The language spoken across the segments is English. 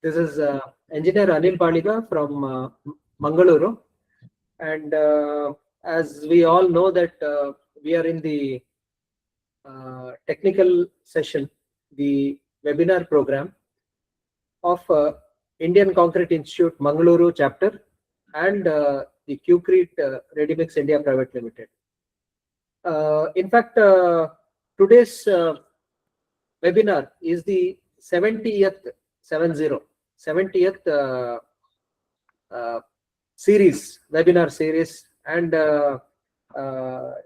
This is Engineer Anil Paliga from Mangaluru, and as we all know that we are in the technical session, the webinar program of Indian Concrete Institute Mangaluru chapter and the Qcrete Readymix India Private Limited. In fact, today's webinar is the 70th webinar series, and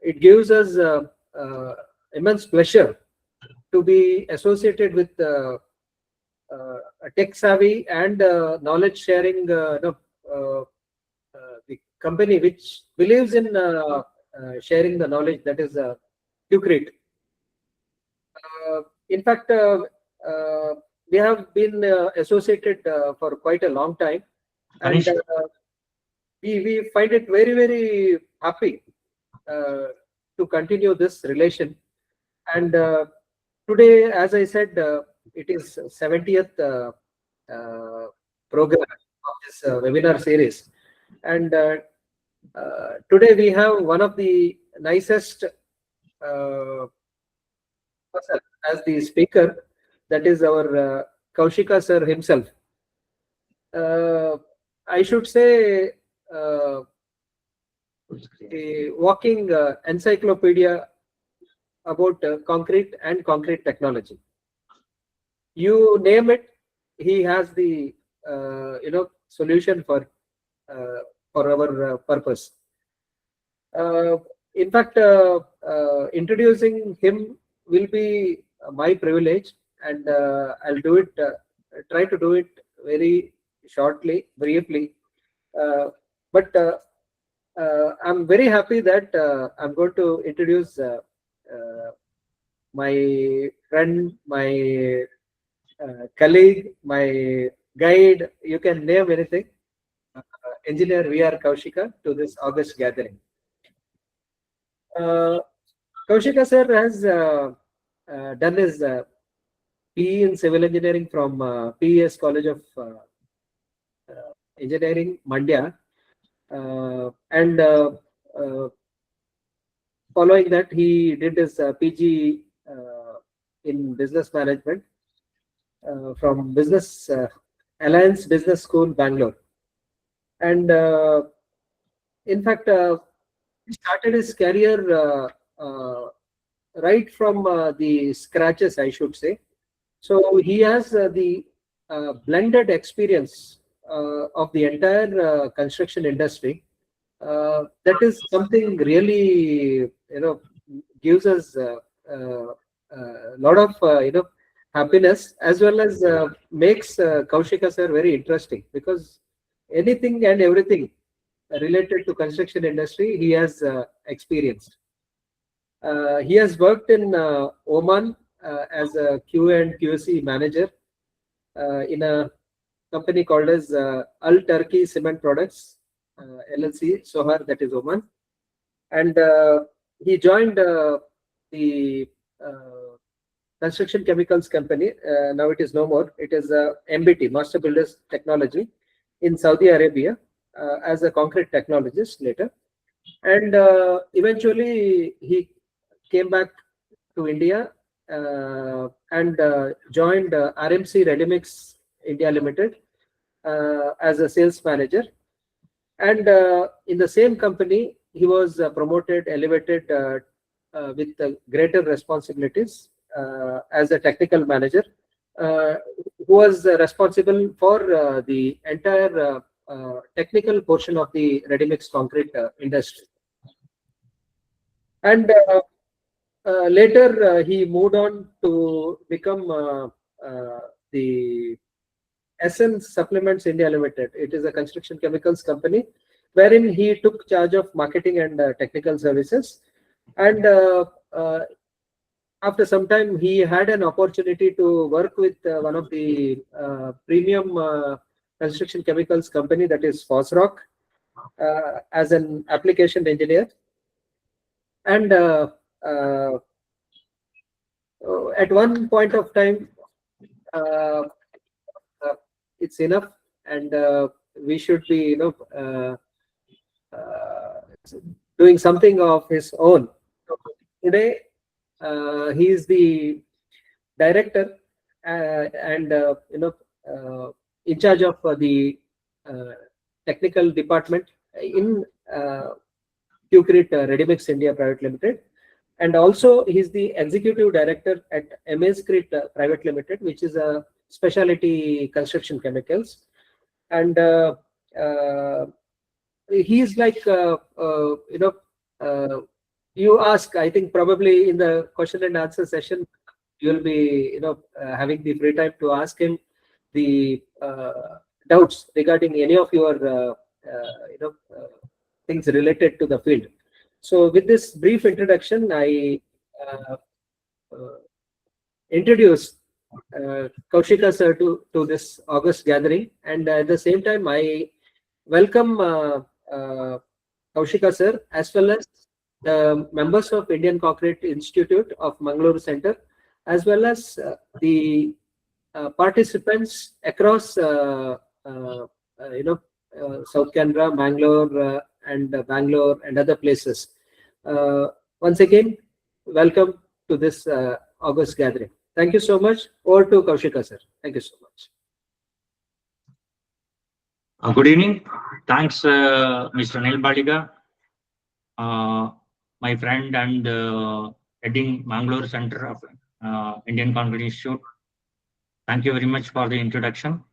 it gives us immense pleasure to be associated with a tech savvy and knowledge sharing the company which believes in sharing the knowledge, that is Qcrete. In fact, we have been associated for quite a long time, and we find it very, very happy to continue this relation. And today, as I said, it is 70th program of this webinar series, and today we have one of the nicest person as the speaker, that is our Kowshika sir himself. I should say a walking encyclopedia about concrete and concrete technology. You name it, he has the solution for our purpose. In fact, introducing him will be my privilege, and I'll do it. Try to do it very shortly, briefly. But I'm very happy that I'm going to introduce my friend, my colleague, my guide. You can name anything. Engineer V.R. Kowshika to this August gathering. Kowshika sir has done his PE in Civil Engineering from PES College of Engineering, Mandya, and following that he did his PG in Business Management from Business Alliance Business School, Bangalore. And in fact, he started his career right from the scratches, I should say. So he has the blended experience of the entire construction industry. That is something really, gives us a lot of happiness, as well as makes Kowshika sir very interesting, because anything and everything related to construction industry he has experienced. He has worked in Oman as a QA and QC manager in a company called as Al Turkey Cement Products LLC, Sohar, that is Oman. And he joined the construction chemicals company. Now it is no more. It is MBT, Master Builders Technology, in Saudi Arabia as a concrete technologist later. And eventually he came back to India and joined RMC Readymix India Limited as a sales manager. And in the same company, he was promoted, elevated with greater responsibilities as a technical manager, who was responsible for the entire technical portion of the ready-mix concrete industry. And later he moved on to become the Essence Supplements India Limited. It is a construction chemicals company wherein he took charge of marketing and technical services. And after some time, he had an opportunity to work with one of the premium construction chemicals company, that is Fosrock, as an application engineer. And at one point of time, it's enough, and we should be, doing something of his own. Today, he is the director and in charge of the technical department in Qcrete Readymix India Private Limited, and also he's the executive director at Qcrete Private Limited, which is a specialty construction chemicals. And he's like you ask, I think probably in the question and answer session you'll be having the free time to ask him the doubts regarding any of your things related to the field. So with this brief introduction, I introduce Kowshika sir to this August gathering, and at the same time I welcome Kowshika sir as well as the members of Indian Qcrete Institute of Mangaluru Center, as well as the participants across South Canara, Mangalore, and Bangalore and other places. Once again, welcome to this August gathering. Thank you so much. Over to Kowshika sir. Thank you so much. Good evening. Thanks, Mr. Neil Baliga, my friend and heading Mangalore Center of Indian Qcrete Institute. Thank you very much for the introduction.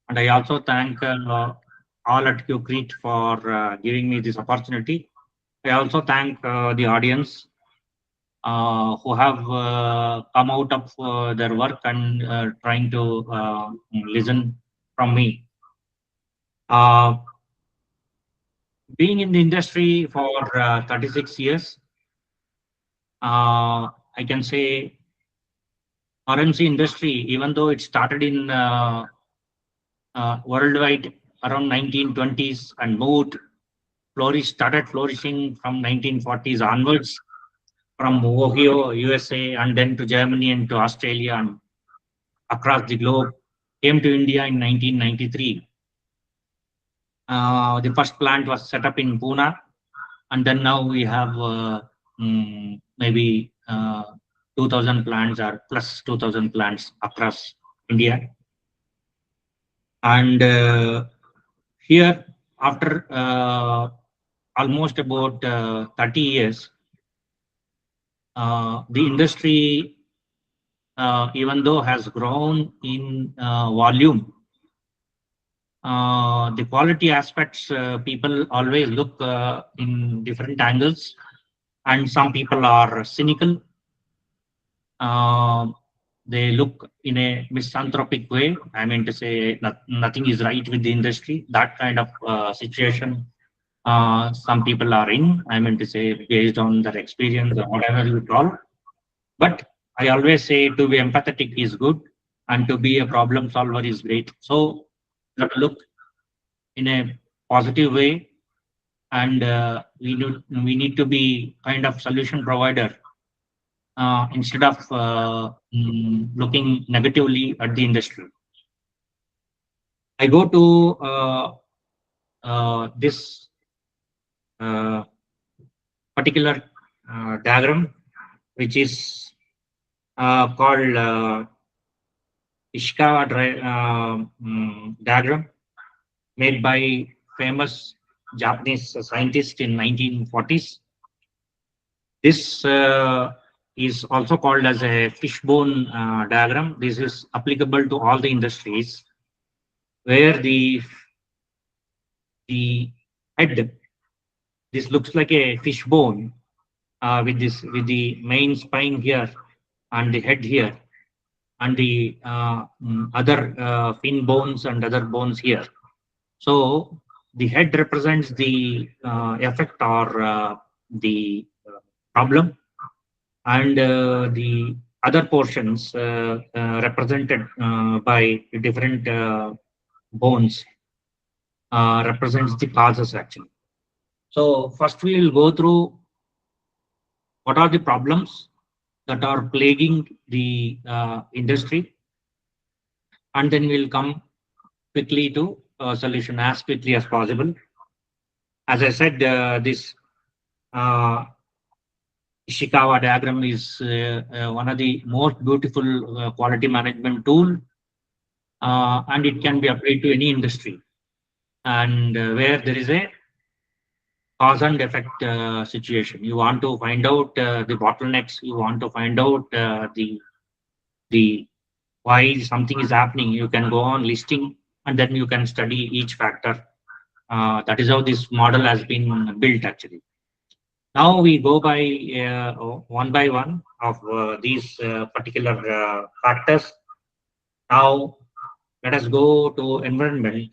And I also thank all at Qcrete for giving me this opportunity. I also thank the audience who have come out of their work and trying to listen from me. Being in the industry for 36 years, I can say RMC industry, even though it started in worldwide around 1920s and started flourishing from 1940s onwards, from Ohio, USA, and then to Germany and to Australia and across the globe, came to India in 1993. The first plant was set up in Pune, and then now we have maybe 2,000 plants or plus 2,000 plants across India. And here, after almost about 30 years, the industry, even though has grown in volume, the quality aspects, people always look in different angles, and some people are cynical. They look in a misanthropic way. I mean to say nothing is right with the industry. That kind of situation some people are in. I mean to say based on their experience or whatever you call. But I always say to be empathetic is good, and to be a problem solver is great. So look in a positive way, and we need to be kind of solution provider instead of looking negatively at the industry. I go to this particular diagram, which is called Qcrete diagram, made by famous Japanese scientist in 1940s. This is also called as a fishbone diagram. This is applicable to all the industries where the head, this looks like a fishbone with the main spine here and the head here and the other fin bones and other bones here. So the head represents the effect or the problem, and the other portions represented by different bones represents the causes actually. So first we will go through what are the problems that are plaguing the industry, and then we'll come quickly to a solution as quickly as possible. As I said, this uh, Ishikawa diagram is one of the most beautiful quality management tool, and it can be applied to any industry. And where there is a cause and effect situation, you want to find out the bottlenecks, you want to find out the why something is happening. You can go on listing, and then you can study each factor. That is how this model has been built actually. Now we go by one of these particular factors. Now let us go to environment,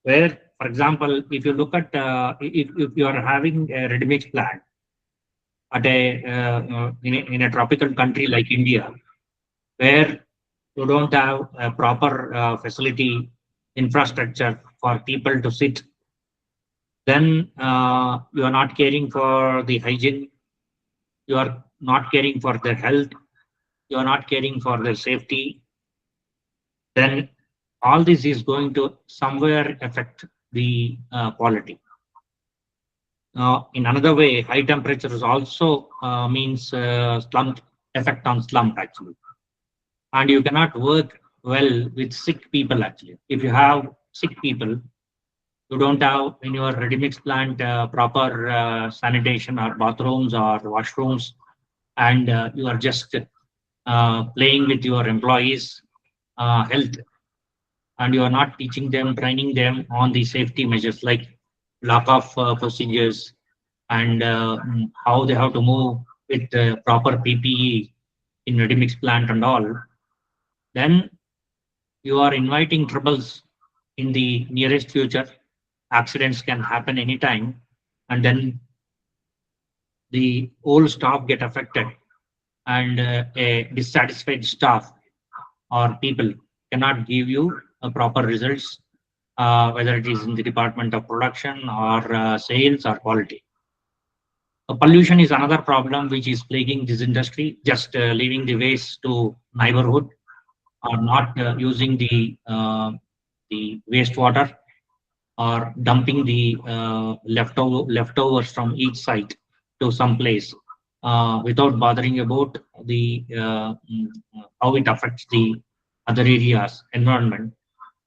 where, for example, if you look at if you are having a ready-mix plant at in a tropical country like India, where you don't have a proper facility infrastructure for people to sit, then you are not caring for the hygiene, you are not caring for their health, you are not caring for their safety, then all this is going to somewhere affect the quality. In another way, high temperatures also means slump effect on slump actually, and you cannot work well with sick people actually. If you have sick people, you don't have in your ready-mix plant proper sanitation or bathrooms or washrooms, and you are just playing with your employees' health, and you are not teaching them, training them on the safety measures like lack of procedures and how they have to move with proper PPE in ready-mix plant and all, then you are inviting troubles in the nearest future. Accidents can happen anytime, and then the whole staff get affected, and a dissatisfied staff or people cannot give you a proper results, whether it is in the department of production or sales or quality. Pollution is another problem which is plaguing this industry, just leaving the waste to neighborhood or not using the wastewater or dumping the leftovers from each site to some place without bothering about the how it affects the other areas environment.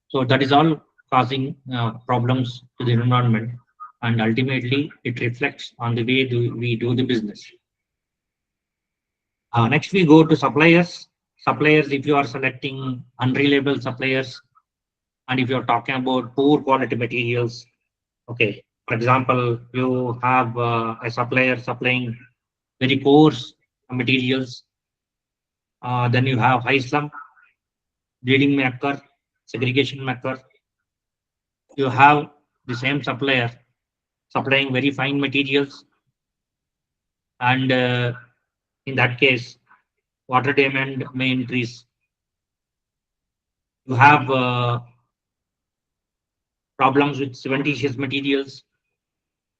So that is all causing problems to the environment, and ultimately it reflects on the way we do the business. Next we go to suppliers. Suppliers, if you are selecting unreliable suppliers, and if you're talking about poor quality materials, okay, for example, you have a supplier supplying very coarse materials, then you have high slump, bleeding may occur, segregation may occur. You have the same supplier supplying very fine materials, and in that case, water demand may increase. You have problems with cementitious materials,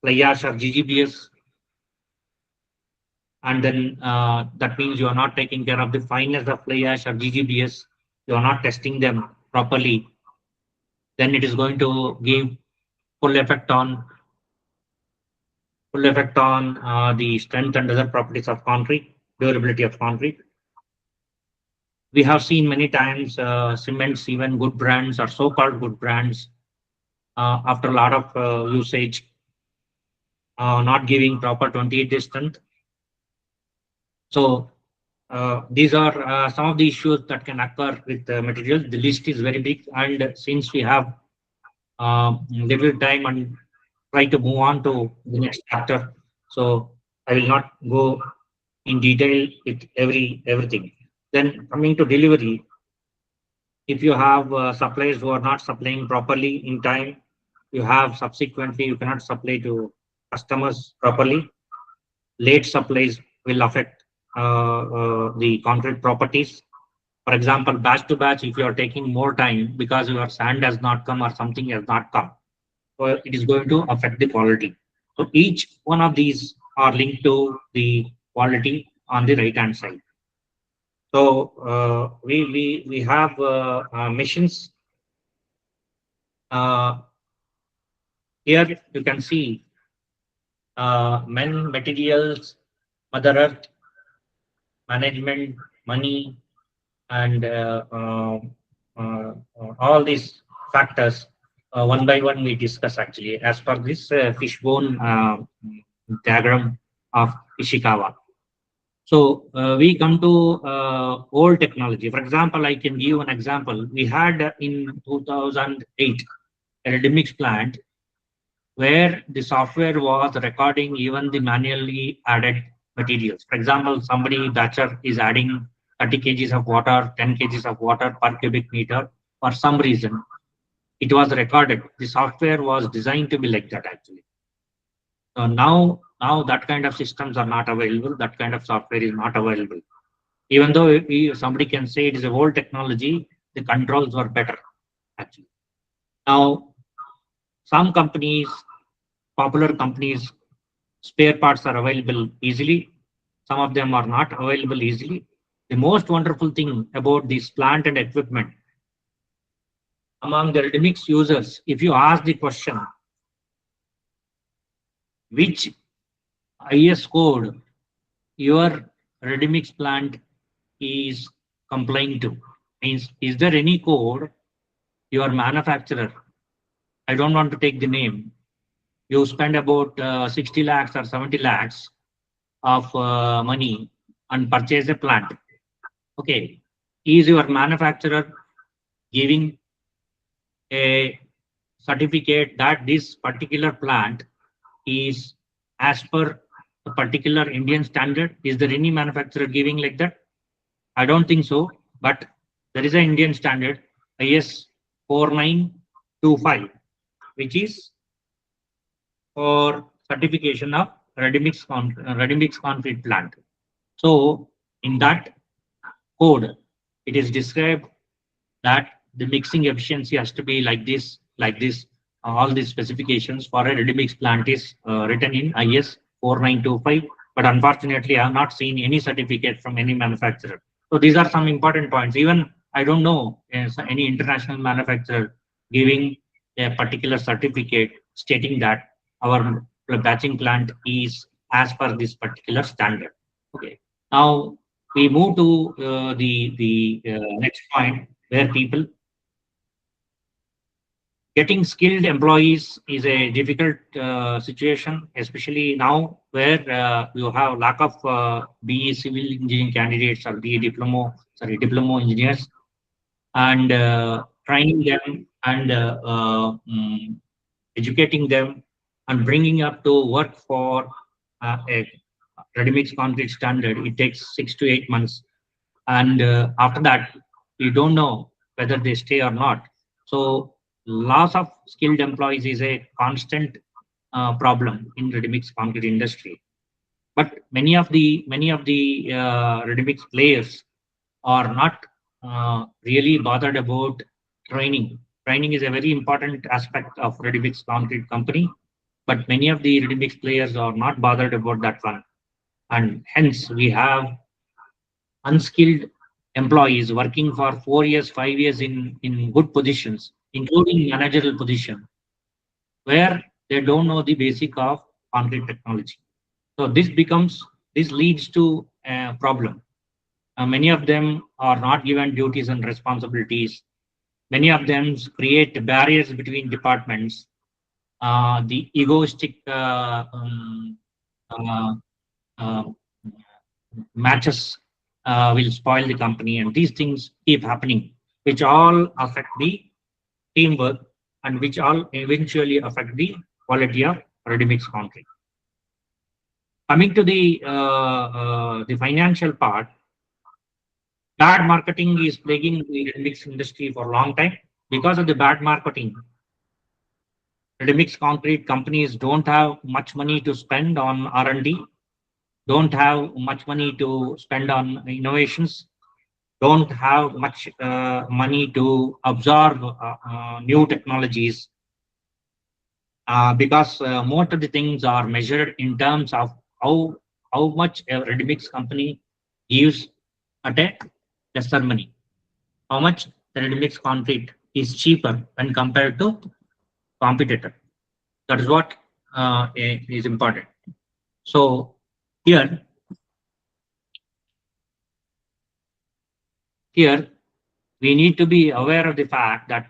fly ash or GGBS, and then that means you are not taking care of the fineness of fly ash or GGBS. You are not testing them properly. Then it is going to give full effect on the strength and other properties of concrete, durability of concrete. We have seen many times cements, even good brands or so-called good brands, after a lot of usage, not giving proper 28 day strength. So these are some of the issues that can occur with the materials. The list is very big, and since we have little time and try to move on to the next chapter, so I will not go in detail with everything. Then coming to delivery, if you have suppliers who are not supplying properly in time, you have subsequently you cannot supply to customers properly. Late supplies will affect the concrete properties. For example, batch to batch, if you are taking more time because your sand has not come or something has not come, so it is going to affect the quality. So each one of these are linked to the quality on the right hand side. So we have machines Here you can see men, materials, Mother Earth, management, money, and all these factors one by one we discuss actually as per this fishbone diagram of Ishikawa. So we come to old technology. For example, I can give an example. We had in 2008 a Readymix plant where the software was recording even the manually added materials. For example, somebody batcher is adding 30 kgs of water, 10 kgs of water per cubic meter. For some reason, it was recorded. The software was designed to be like that actually. So now that kind of systems are not available. That kind of software is not available. Even though somebody can say it is a old technology, the controls were better actually. Now, some companies, popular companies, spare parts are available easily. Some of them are not available easily. The most wonderful thing about this plant and equipment among the Readymix users, if you ask the question, which IS code your Readymix plant is complying to, means is there any code your manufacturer, I don't want to take the name, you spend about 60 lakhs or 70 lakhs of money and purchase a plant. Okay, is your manufacturer giving a certificate that this particular plant is as per a particular Indian standard? Is there any manufacturer giving like that? I don't think so, but there is an Indian standard IS 4925, which is for certification of ready-mix concrete plant. So in that code, it is described that the mixing efficiency has to be like this, like this. All these specifications for a ready-mix plant is written in IS 4925, but unfortunately, I have not seen any certificate from any manufacturer. So these are some important points. Even I don't know any international manufacturer giving a particular certificate stating that our batching plant is as per this particular standard. Okay. Now we move to the next point where people getting skilled employees is a difficult situation, especially now where you have lack of BE civil engineering candidates or BE diploma engineers, and training them and educating them and bringing up to work for a ready-mix concrete standard. It takes 6 to 8 months, and after that, we don't know whether they stay or not. So loss of skilled employees is a constant problem in ready-mix concrete industry. But many of the ready-mix players are not really bothered about training. Training is a very important aspect of ready-mix concrete company, but many of the ready-mix players are not bothered about that one, and hence we have unskilled employees working for 4 years, 5 years in good positions, including managerial position, where they don't know the basic of concrete technology. So this leads to a problem. Many of them are not given duties and responsibilities. Many of them create barriers between departments. The egoistic uh, uh, matches will spoil the company, and these things keep happening, which all affect the teamwork and which all eventually affect quality of ready-mix concrete. Coming to the financial part, bad marketing is plaguing the ready-mix industry for a long time. Because of the bad marketing, ready-mix concrete companies don't have much money to spend on R&D, don't have much money to spend on innovations, don't have much money to absorb new technologies, because most of the things are measured in terms of how much a ready-mix company gives at a lesser money, how much the ready-mix concrete is cheaper when compared to competitor. That is what is important. So here we need to be aware of the fact that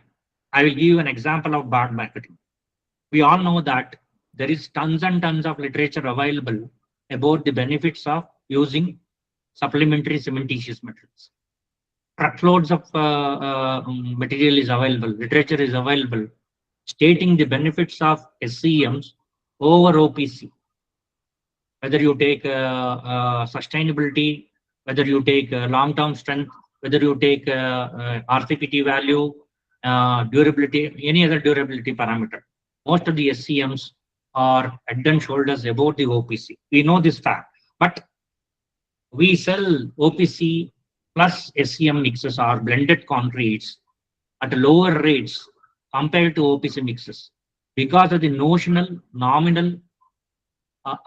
I will give you an example of bad marketing. We all know that there is tons and tons of literature available about the benefits of using supplementary cementitious metals. Truckloads of material is available, literature is available, stating the benefits of SCMs over OPC. Whether you take sustainability, whether you take long-term strength, whether you take RCPT value, durability, any other durability parameter. Most of the SCMs are head and shoulders above the OPC. We know this fact, but we sell OPC plus SCM mixes or blended concretes at lower rates compared to OPC mixes because of the nominal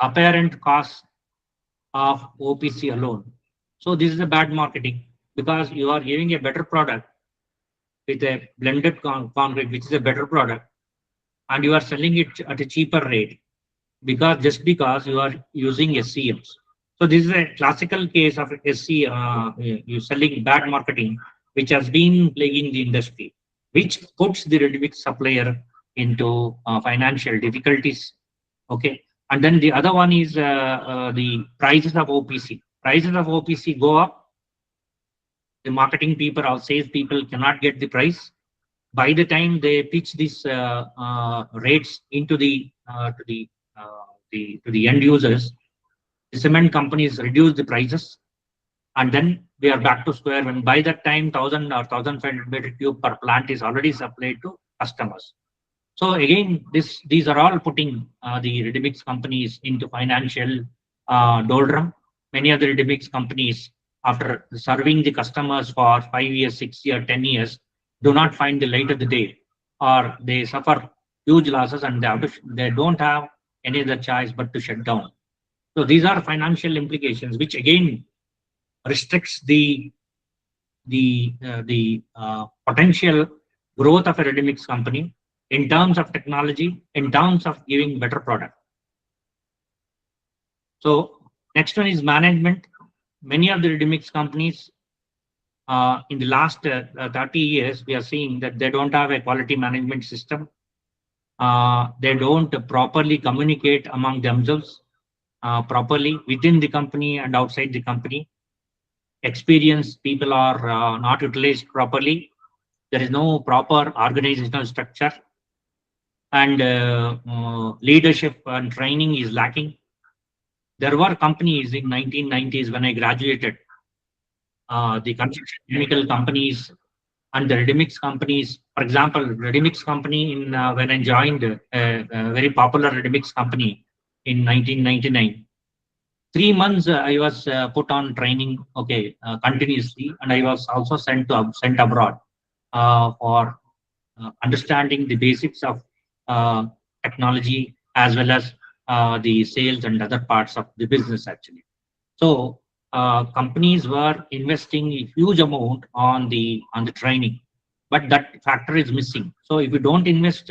apparent cost of OPC alone. So this is a bad marketing because you are giving a better product with a blended concrete, which is a better product, and you are selling it at a cheaper rate just because you are using SCMs. So this is a classical case of SC you selling bad marketing, which has been plaguing the industry, which puts the ready-mix supplier into financial difficulties. Okay, and then the other one is the prices of OPC. Prices of OPC go up. The marketing people or sales people cannot get the price. By the time they pitch these rates into the end users, the cement companies reduce the prices, and then we are back to square one. By that time, 1,000 or 1,500 metric cube per plant is already supplied to customers. So again, these are all putting the ready-mix companies into financial doldrum. Many other ready-mix companies, after serving the customers for 5 years, 6 years, 10 years, do not find the light of the day, or they suffer huge losses and they don't have any other choice but to shut down. So these are financial implications, which again restricts the potential growth of a ready-mix company in terms of technology, in terms of giving better product. So next one is management. Many of the ready-mix companies in the last 30 years, we are seeing that they don't have a quality management system. They don't properly communicate among themselves properly within the company and outside the company. Experienced people are not utilized properly. There is no proper organizational structure, and leadership and training is lacking. There were companies in 1990s when I graduated, the construction chemical companies and the ready-mix companies. For example, ready-mix company in when I joined a very popular ready-mix company in 1999. 3 months I was put on training, okay, continuously, and I was also sent abroad for understanding the basics of technology as well as the sales and other parts of the business actually. So companies were investing a huge amount on the training, but that factor is missing. So if you don't invest,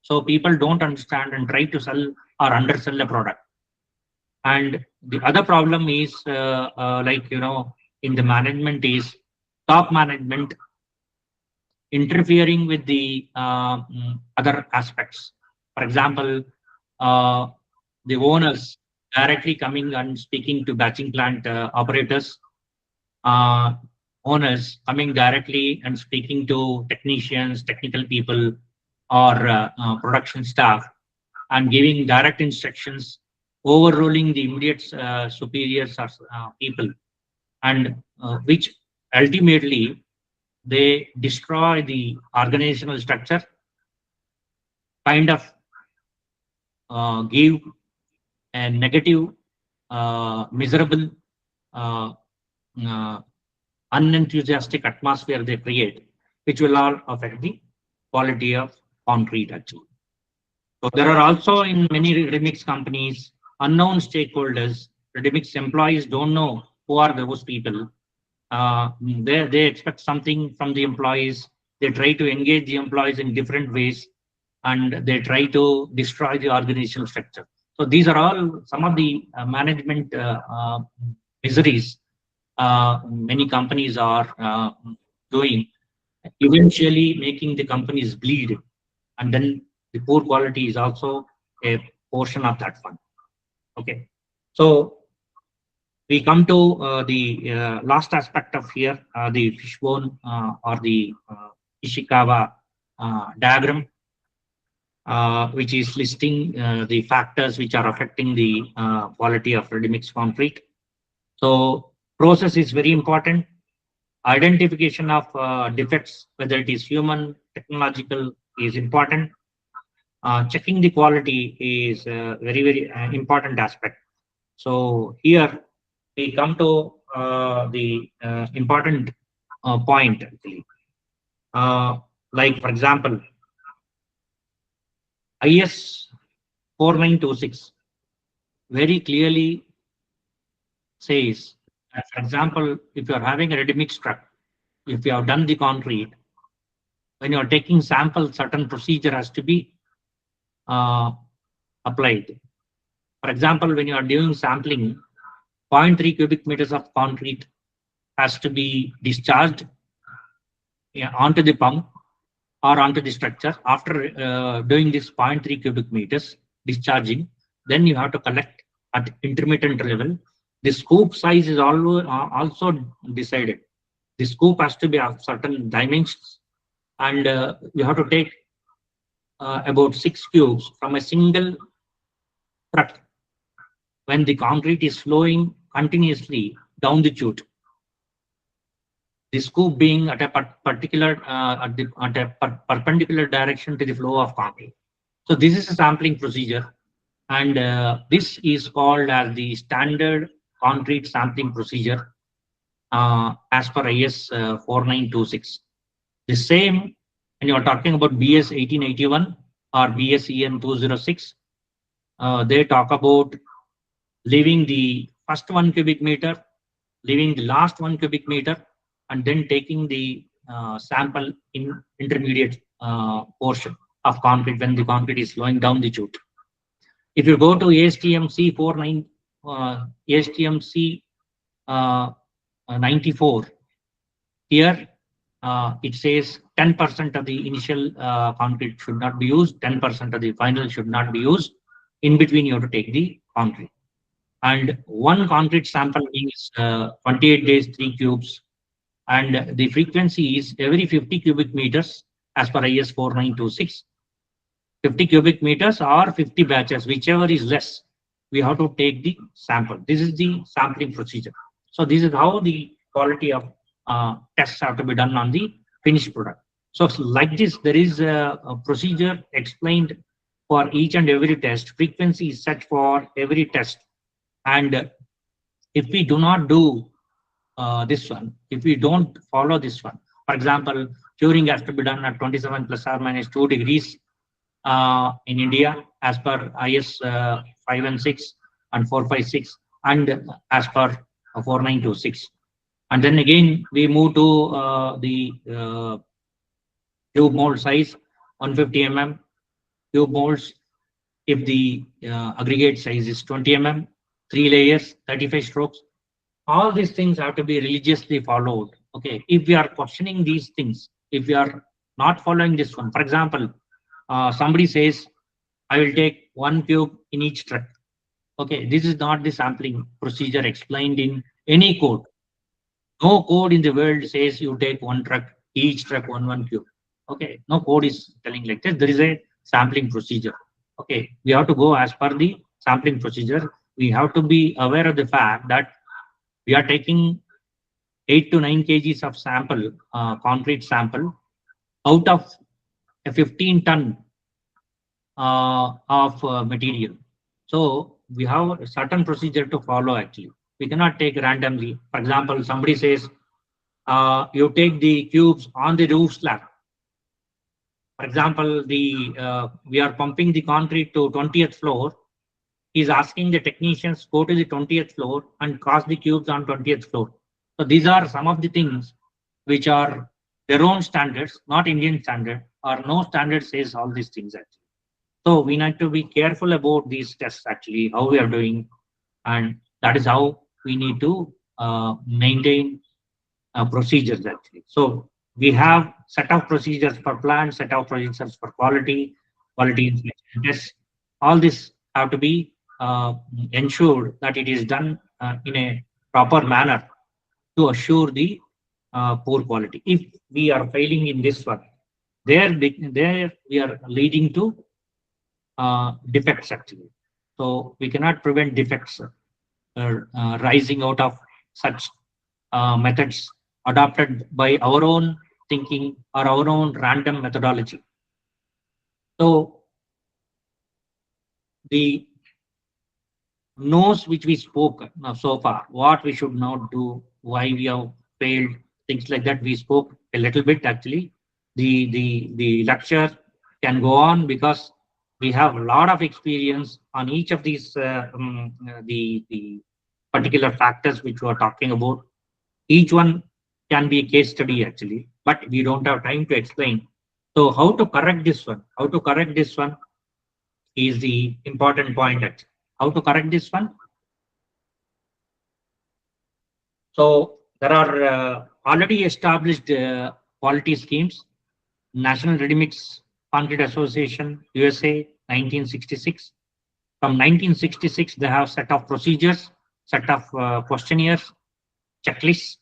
so people don't understand and try to sell or undersell a product. And the other problem is like, you know, in the management is top management interfering with the other aspects. For example, the owners directly coming and speaking to batching plant operators, owners coming directly and speaking to technicians, technical people, or production staff, and giving direct instructions, overruling the immediate superiors or people, and which ultimately they destroy the organizational structure, kind of give a negative, miserable, unenthusiastic atmosphere they create, which will all affect the quality of concrete actually. So there are also in many ready-mix companies unknown stakeholders. Ready-mix employees don't know who are those people. They expect something from the employees. They try to engage the employees in different ways, and they try to destroy the organizational structure. So these are all some of the management miseries many companies are doing, eventually making the companies bleed, and then the poor quality is also a portion of that one. Okay, so we come to the last aspect of here, the fishbone or the Ishikawa diagram, which is listing the factors which are affecting the quality of ready-mix concrete. So process is very important. Identification of defects, whether it is human, technological, is important. Checking the quality is a very important aspect. So here we come to the important point actually. Like for example, IS 4926 very clearly says that, for example, if you are having a ready-mix truck, if you have done the concrete, when you are taking samples, certain procedure has to be applied. For example, when you are doing sampling, 0.3 cubic meters of concrete has to be discharged onto the pump or onto the structure. After doing this 0.3 cubic meters discharging, then you have to collect at intermittent level. The scoop size is also decided. The scoop has to be of certain dimensions, and you have to take about 6 cubes from a single truck when the concrete is flowing continuously down the chute. The scoop being at a particular perpendicular direction to the flow of concrete. So this is a sampling procedure, and this is called as the standard concrete sampling procedure as per IS 4926. The same when you are talking about BS 1881 or BS EN 206, they talk about leaving the first 1 cubic meter, leaving the last 1 cubic meter, and then taking the sample in intermediate portion of concrete when the concrete is flowing down the chute. If you go to ASTM-C 94, here it says 10% of the initial concrete should not be used, 10% of the final should not be used. In between, you have to take the concrete. And one concrete sample means 28 days, 3 cubes. And the frequency is every 50 cubic meters as per IS 4926. 50 cubic meters or 50 batches, whichever is less, we have to take the sample. This is the sampling procedure. So this is how the quality of tests have to be done on the finished product. So like this, there is a procedure explained for each and every test. Frequency is set for every test. And if we do not do this one, if we don't follow this one, for example, curing has to be done at 27 plus or minus 2 degrees in India as per IS 516 and 456 and as per 4926. And then again, we move to the tube mold size 150 mm, tube molds. If the aggregate size is 20 mm, 3 layers, 35 strokes, all these things have to be religiously followed. Okay, if we are questioning these things, if we are not following this one, for example, somebody says, I will take 1 cube in each truck. Okay, this is not the sampling procedure explained in any code. No code in the world says you take 1 truck, each truck 1 cube. Okay, no code is telling like this. There is a sampling procedure. Okay, we have to go as per the sampling procedure. We have to be aware of the fact that we are taking 8 to 9 kgs of sample, concrete sample, out of a 15-ton of material. So we have a certain procedure to follow actually. We cannot take randomly. For example, somebody says, you take the cubes on the roof slab. For example, we are pumping the concrete to 20th floor. He's asking the technicians go to the 20th floor and cast the cubes on 20th floor. So these are some of the things which are their own standards, not Indian standard, or no standard says all these things actually. So we need to be careful about these tests actually, how we are doing, and that is how we need to maintain procedures actually. So we have set of procedures for plant, set of procedures for quality, quality inspection tests. All this have to be ensured that it is done in a proper manner to assure the poor quality. If we are failing in this one, there we are leading to defects actually. So we cannot prevent defects rising out of such methods adopted by our own thinking or our own random methodology. So the knows which we spoke so far, what we should not do, why we have failed, things like that. We spoke a little bit actually. The lecture can go on because we have a lot of experience on each of these the particular factors which we are talking about. Each one can be a case study actually, but we don't have time to explain. So how to correct this one? How to correct this one is the important point actually. How to correct this one? So there are already established quality schemes. National Readymix Concrete Association, USA, 1966. From 1966, they have set of procedures, set of questionnaires, checklists,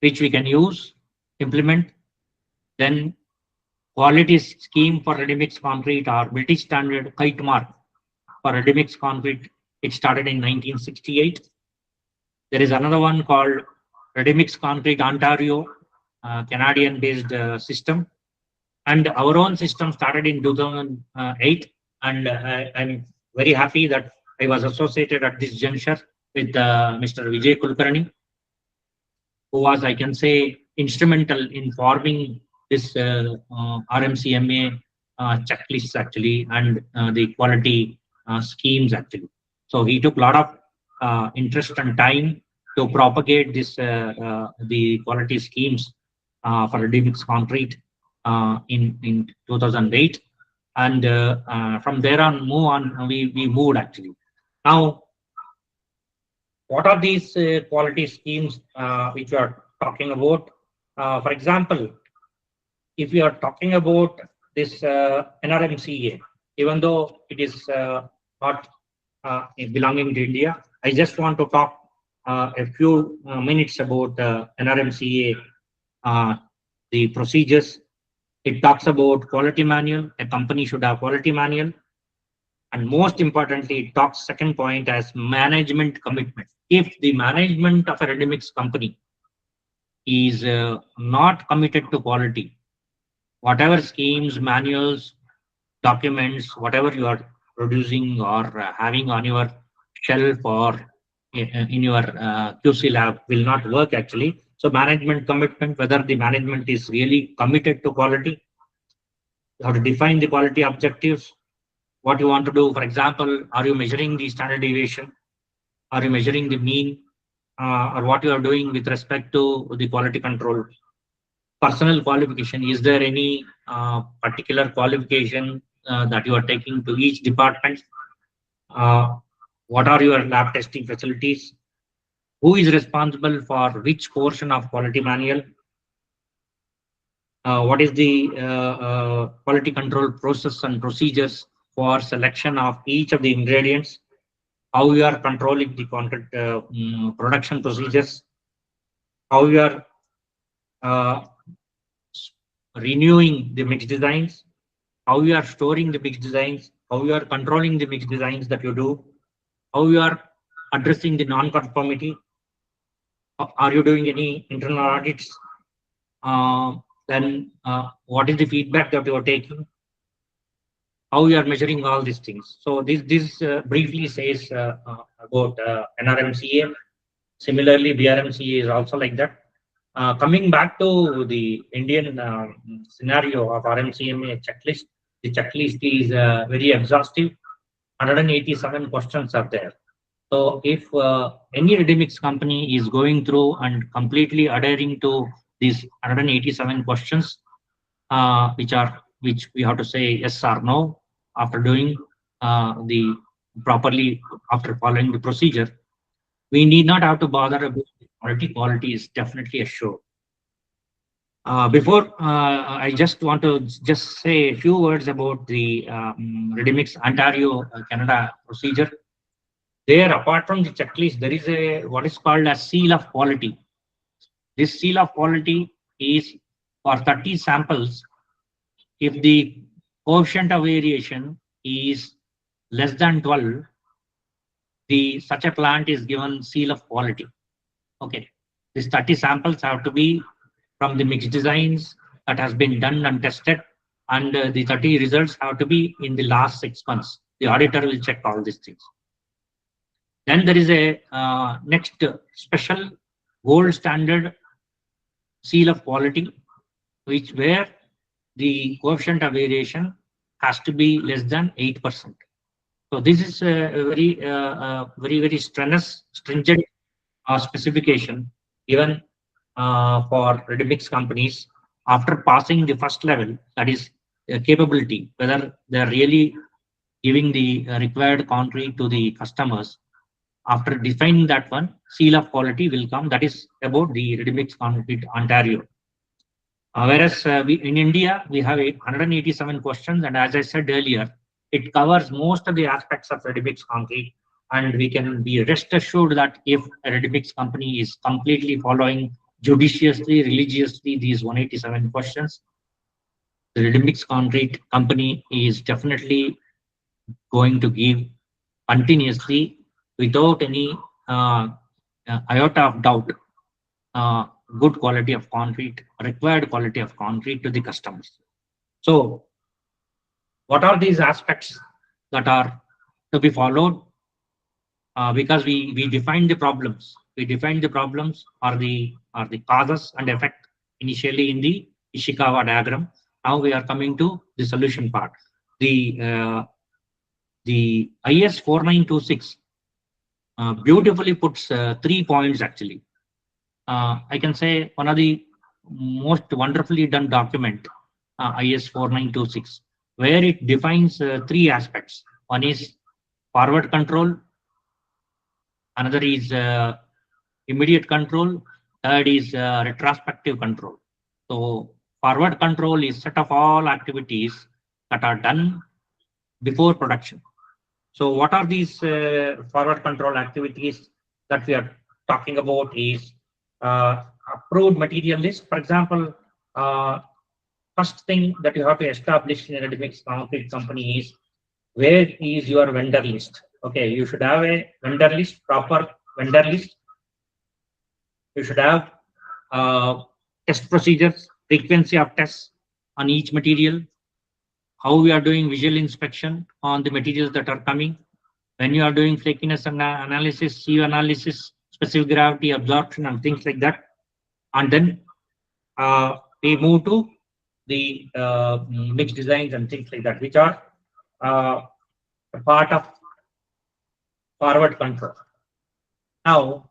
which we can use, implement. Then quality scheme for ready-mix concrete or British standard kite mark for ready-mix concrete. It started in 1968. There is another one called Readymix Concrete Ontario, Canadian-based system, and our own system started in 2008. And I'm very happy that I was associated at this juncture with Mr. Vijay Kulkarni, who was, I can say, instrumental in forming this RMCMA checklists actually and the quality schemes actually. So he took a lot of interest and time to propagate this the quality schemes for ready-mix concrete in 2008, and from there on we moved actually. Now, what are these quality schemes which we are talking about? For example, if we are talking about this NRMCA, even though it is not belonging to India, I just want to talk a few minutes about NRMCA, the procedures. It talks about quality manual. A company should have quality manual. And most importantly, it talks second point as management commitment. If the management of a ready-mix company is not committed to quality, whatever schemes, manuals, documents, whatever you are producing or having on your shelf or in your QC lab will not work actually. So management commitment, whether the management is really committed to quality, you have to define the quality objectives, what you want to do. For example, are you measuring the standard deviation? Are you measuring the mean? Or what you are doing with respect to the quality control? Personal qualification, is there any particular qualification that you are taking to each department? What are your lab testing facilities? Who is responsible for which portion of quality manual? What is the quality control process and procedures for selection of each of the ingredients? How you are controlling the concrete production procedures? How you are renewing the mix designs? How you are storing the mix designs? How you are controlling the mix designs that you do? How you are addressing the non-conformity? Are you doing any internal audits? Then what is the feedback that you are taking? How you are measuring all these things? So this briefly says about NRMCA. Similarly, BRMCA is also like that. Coming back to the Indian scenario of RMCMA checklist, the checklist is very exhaustive. 187 questions are there. So if any ready-mix company is going through and completely adhering to these 187 questions, which we have to say yes or no after doing the properly, after following the procedure. We need not have to bother about quality. Quality is definitely assured. Before I just want to just say a few words about the Readymix Ontario, Canada procedure. There, apart from the checklist, there is a what is called a seal of quality. This seal of quality is for 30 samples. If the coefficient of variation is less than 12, such a plant is given seal of quality. Okay, these 30 samples have to be from the mixed designs that has been done and tested, and the 30 results have to be in the last 6 months. The auditor will check all these things. Then there is a next special gold standard seal of quality, where the coefficient of variation has to be less than 8%. So this is a very stringent specification given for ready-mix companies after passing the first level, that is capability, whether they are really giving the required concrete to the customers. After defining that one, seal of quality will come. That is about the Readymix Concrete Ontario. Whereas in India, we have 187 questions, and as I said earlier, it covers most of the aspects of Readymix Concrete, and we can be rest assured that if a Readymix company is completely following judiciously, religiously these 187 questions, the Readymix Concrete company is definitely going to give continuously, without any iota of doubt, good quality of concrete, required quality of concrete to the customers. So what are these aspects that are to be followed? Because we defined the problems. We defined the problems or the causes and effect initially in the Ishikawa diagram. Now we are coming to the solution part. The IS 4926 beautifully puts 3 points actually. I can say one of the most wonderfully done document, IS 4926, where it defines 3 aspects. One is forward control, another is immediate control, third is retrospective control. So forward control is set of all activities that are done before production. So what are these forward control activities that we are talking about is approved material list. For example, first thing that you have to establish in a ready-mix concrete company is, where is your vendor list? Okay, you should have a vendor list, proper vendor list. You should have test procedures, frequency of tests on each material, how we are doing visual inspection on the materials that are coming, when you are doing flakiness analysis, CU analysis, specific gravity, absorption, and things like that. And then we move to the mixed designs and things like that, which are a part of forward control. Now,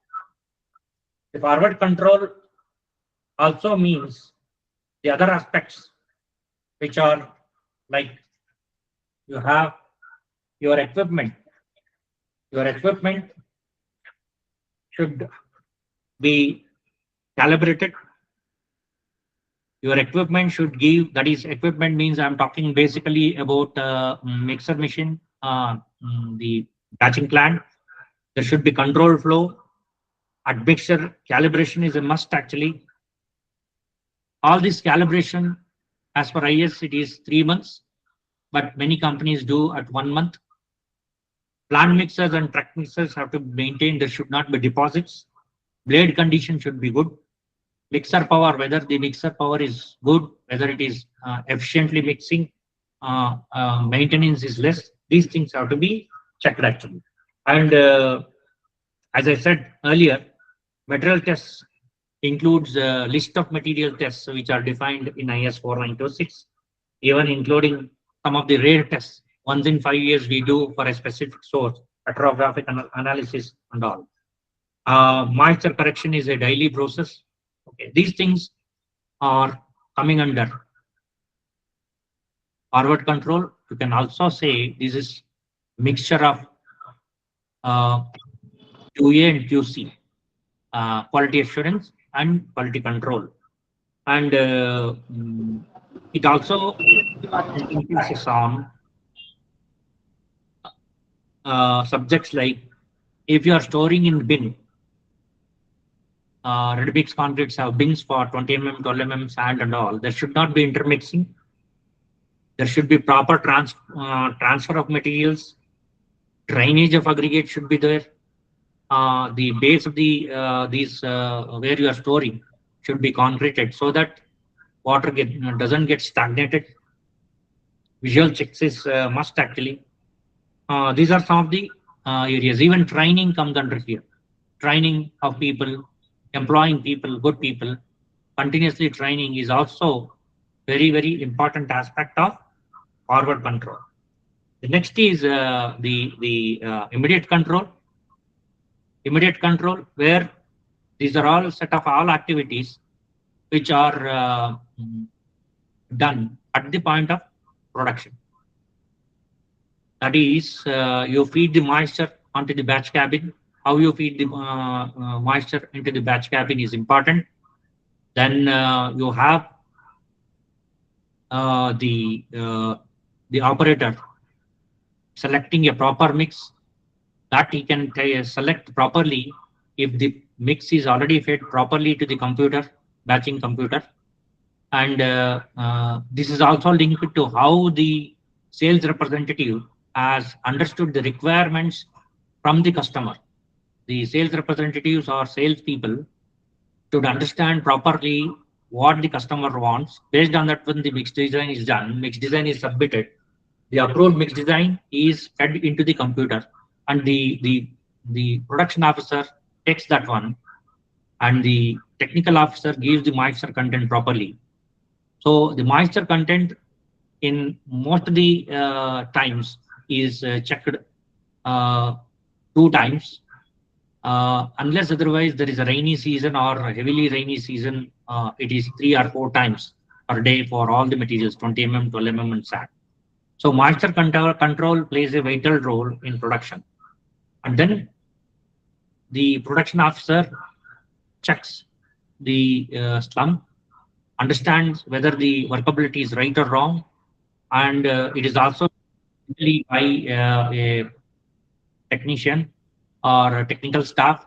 the forward control also means the other aspects, which are like you have your equipment. Your equipment should be calibrated. Your equipment should give, that is, equipment means I'm talking basically about mixer machine, the batching plant. There should be control flow. Admixture calibration is a must actually. All this calibration, as per IS, it is 3 months, but many companies do at 1 month. Plant mixers and truck mixers have to maintain, there should not be deposits. Blade condition should be good. Mixer power, whether the mixer power is good, whether it is efficiently mixing, maintenance is less. These things have to be checked actually. And as I said earlier, material tests includes a list of material tests which are defined in IS 4926, even including some of the rare tests. Once in 5 years we do for a specific source, petrographic analysis and all. Moisture correction is a daily process. Okay, these things are coming under forward control. You can also say this is mixture of QA and QC, quality assurance and quality control. And it also focuses on subjects like if you are storing in bin, Readymix concretes have bins for 20 mm, 12 mm sand and all. There should not be intermixing. There should be proper transfer of materials. Drainage of aggregate should be there. The base of the where you are storing should be concreted so that water doesn't get stagnated. Visual checks is must actually. These are some of the areas. Even training comes under here. Training of people, employing people, good people, continuously training is also very, very important aspect of forward control. The next is the immediate control. Immediate control, where these are all set of all activities which are done at the point of production. That is, you feed the moisture onto the batch cabin. How you feed the moisture into the batch cabin is important. Then you have the operator selecting a proper mix that he can select properly if the mix is already fed properly to the computer, batching computer. And this is also linked to how the sales representative has understood the requirements from the customer. The sales representatives or salespeople should understand properly what the customer wants. Based on that, when the mix design is done, mix design is submitted, the approved mix design is fed into the computer, and the production officer takes that one, and the technical officer gives the moisture content properly. So the moisture content in most of the times is checked 2 times. Unless otherwise there is a rainy season or a heavily rainy season, it is 3 or 4 times per day for all the materials, 20 mm, 12 mm and sand. So moisture control plays a vital role in production. And then the production officer checks the slump, understands whether the workability is right or wrong, and it is also by a technician or a technical staff.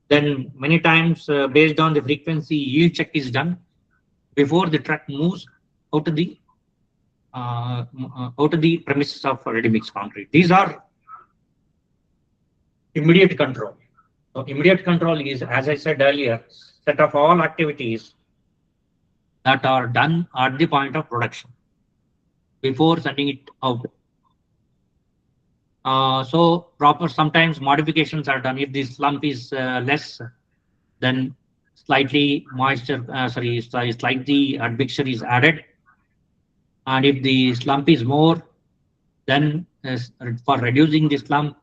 Then many times based on the frequency, yield check is done before the truck moves out of the premises of ready-mix concrete. These are immediate control. So immediate control is, as I said earlier, set of all activities that are done at the point of production before sending it out. So proper, sometimes modifications are done. If the slump is less, then slightly moisture, slightly admixture is added. And if the slump is more, then for reducing the slump,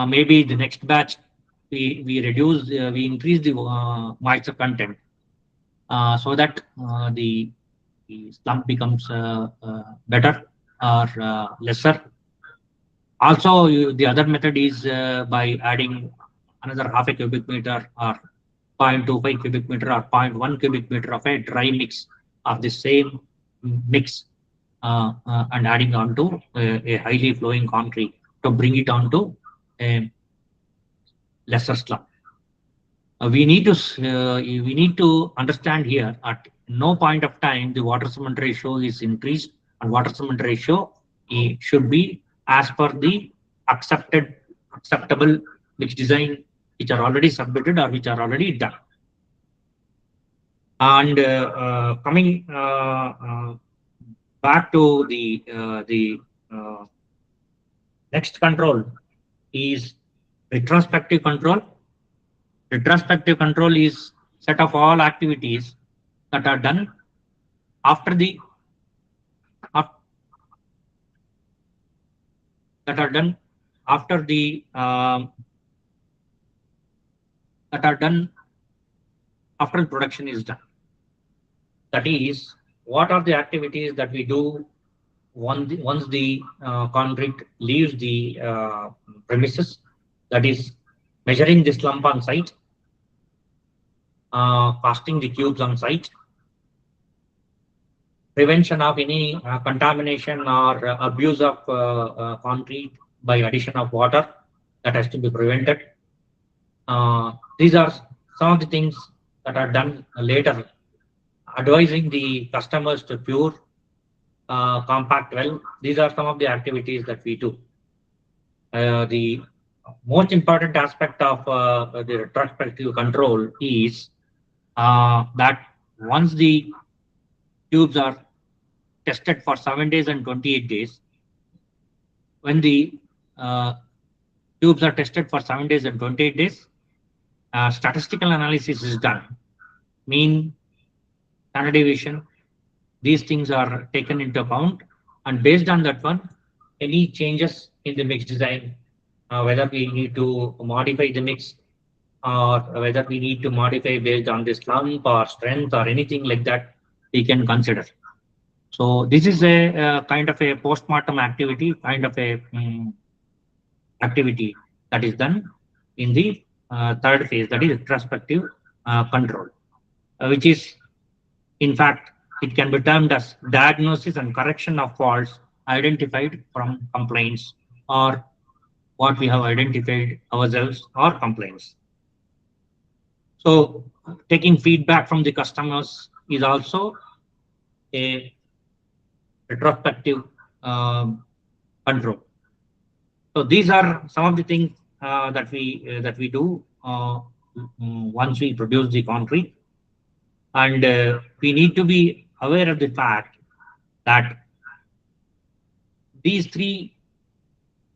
maybe the next batch we increase the moisture content so that the slump becomes better or lesser. Also, the other method is by adding another half a cubic meter or 0.25 cubic meter or 0.1 cubic meter of a dry mix of the same mix and adding on to a highly flowing concrete to bring it on to a lesser slump. We need to understand here at no point of time the water cement ratio is increased, and water cement ratio should be as per the acceptable mix design which are already submitted or which are already done. And coming back to the next control is retrospective control. Retrospective control is set of all activities that are done after the that are done after the that are done after the production is done. That is, what are the activities that we do once the concrete leaves the premises? That is, measuring the slump on site, casting the cubes on site, prevention of any contamination or abuse of concrete by addition of water, that has to be prevented. These are some of the things that are done later, advising the customers to pour compact well. These are some of the activities that we do. The most important aspect of the retrospective control is that once the tubes are tested for 7 days and 28 days, when the tubes are tested for 7 days and 28 days, statistical analysis is done. Mean, standard deviation, these things are taken into account, and based on that one, any changes in the mix design, whether we need to modify the mix or whether we need to modify based on the slump or strength or anything like that, we can consider. So this is a kind of a post-mortem activity, kind of a activity that is done in the third phase, that is retrospective control, which is, in fact, it can be termed as diagnosis and correction of faults identified from complaints or what we have identified ourselves or complaints. So taking feedback from the customers is also a retrospective control. So these are some of the things that we do once we produce the concrete, and we need to be aware of the fact that these three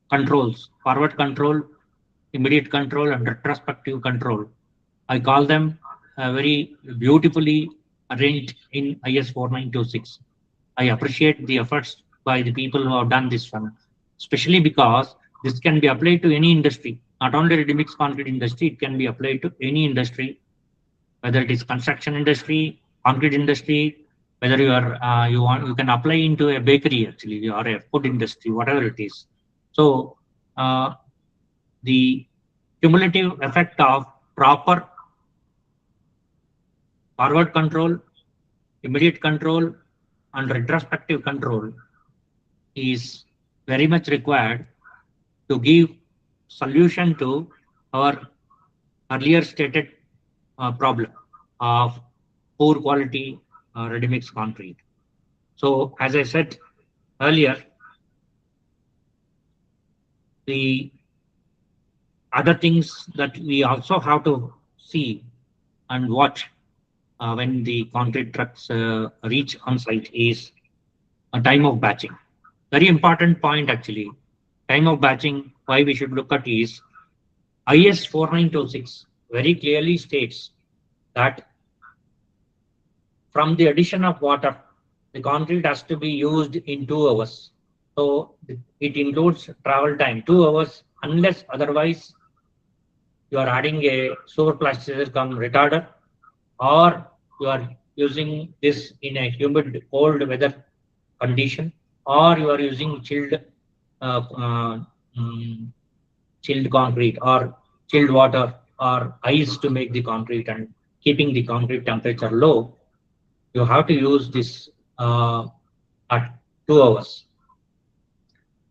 controls, forward control, immediate control, and retrospective control, I call them very beautifully arranged in IS 4926. I appreciate the efforts by the people who have done this one, especially because this can be applied to any industry, not only ready-mix concrete industry, it can be applied to any industry, whether it is construction industry, concrete industry, whether you are you can apply into a bakery actually, or a food industry, whatever it is. So the cumulative effect of proper forward control, immediate control, and retrospective control is very much required to give solution to our earlier stated problem of poor quality ready-mix concrete. So as I said earlier, the other things that we also have to see and watch when the concrete trucks reach on site is a time of batching. Very important point actually. Time of batching, why we should look at is IS 4926 very clearly states that from the addition of water, the concrete has to be used in 2 hours. So it includes travel time, 2 hours, unless otherwise you are adding a superplasticizer cum retarder, or you are using this in a humid cold weather condition, or you are using chilled chilled concrete or chilled water or ice to make the concrete and keeping the concrete temperature low. You have to use this at 2 hours.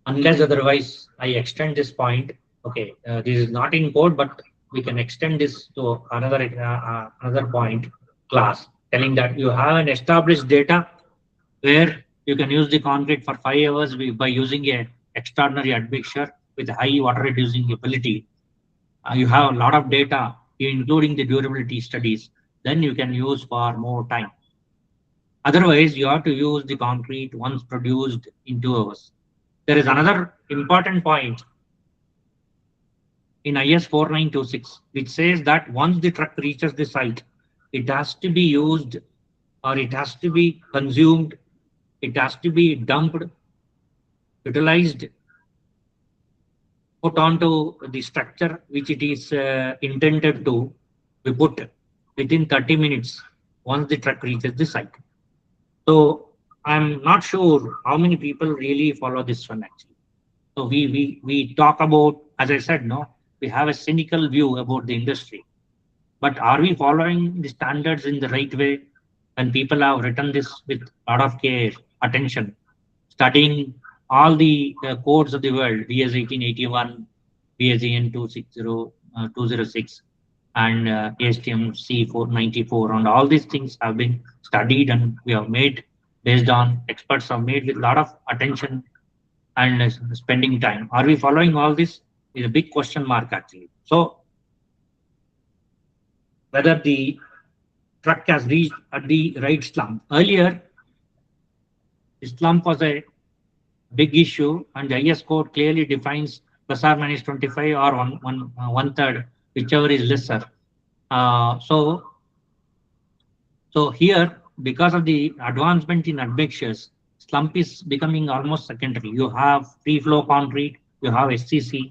Unless otherwise, I extend this point. Okay, this is not in code, but we can extend this to another point class, telling that you have an established data where you can use the concrete for 5 hours by using a extraordinary admixture with high water reducing ability. You have a lot of data, including the durability studies. Then you can use for more time. Otherwise, you have to use the concrete once produced in 2 hours. There is another important point in IS 4926, which says that once the truck reaches the site, it has to be used, or it has to be consumed, it has to be dumped, utilized, put onto the structure which it is intended to be put within 30 minutes once the truck reaches the site. So I'm not sure how many people really follow this one actually. So we talk about, as I said, no, we have a cynical view about the industry. But are we following the standards in the right way? When people have written this with a lot of care, attention, studying all the codes of the world, BS 1881, BSEN 260, 206, and ASTM C494, and all these things have been studied and we have made based on experts have made with a lot of attention and spending time. Are we following all this? Is a big question mark actually. So whether the truck has reached at the right slump. Earlier, the slump was a big issue, and the IS code clearly defines plus or minus 25 or one third, whichever is lesser. So here, because of the advancement in admixtures, slump is becoming almost secondary. You have free flow concrete, you have SCC,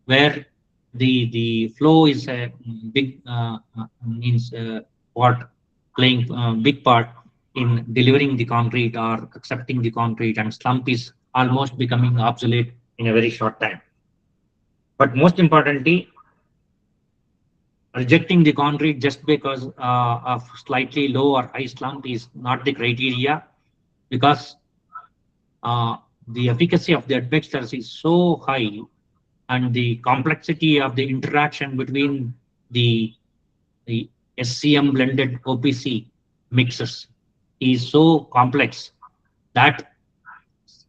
where the flow is a big means what playing big part in delivering the concrete or accepting the concrete, and slump is almost becoming obsolete in a very short time. But most importantly, rejecting the concrete just because of slightly low or high slump is not the criteria, because uh, the efficacy of the admixtures is so high, and the complexity of the interaction between the the SCM blended OPC mixes is so complex that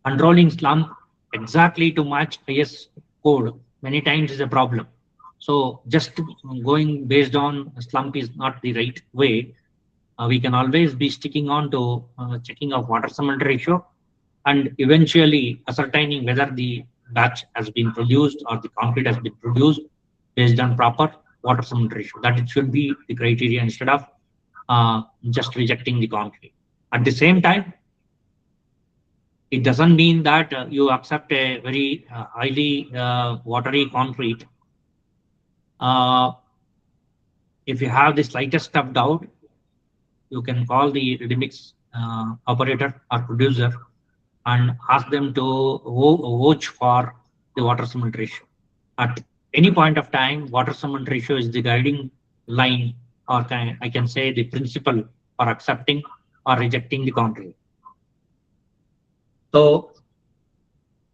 controlling slump exactly to match IS code many times is a problem. So just going based on slump is not the right way. We can always be sticking on to checking of water cement ratio and eventually ascertaining whether the batch has been produced or the concrete has been produced based on proper water cement ratio. That it should be the criteria instead of just rejecting the concrete. At the same time, it doesn't mean that you accept a very highly watery concrete. Uh, if you have the slightest of doubt, you can call the Readymix operator or producer and ask them to watch for the water cement ratio. At any point of time, water cement ratio is the guiding line, or I can say the principle for accepting or rejecting the concrete. So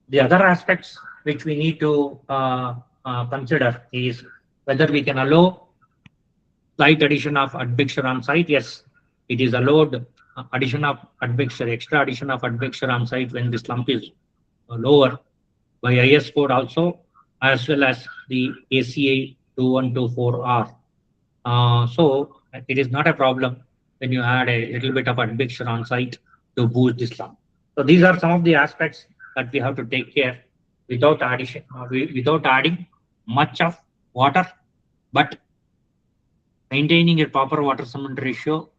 the other aspects which we need to consider is whether we can allow slight addition of admixture on site. Yes, it is allowed addition of admixture, extra addition of admixture on site when the slump is lower by IS code also, as well as the ACA 2124R. So it is not a problem when you add a little bit of admixture on site to boost the slump. So these are some of the aspects that we have to take care without addition, without adding much of water, but maintaining a proper water cement ratio,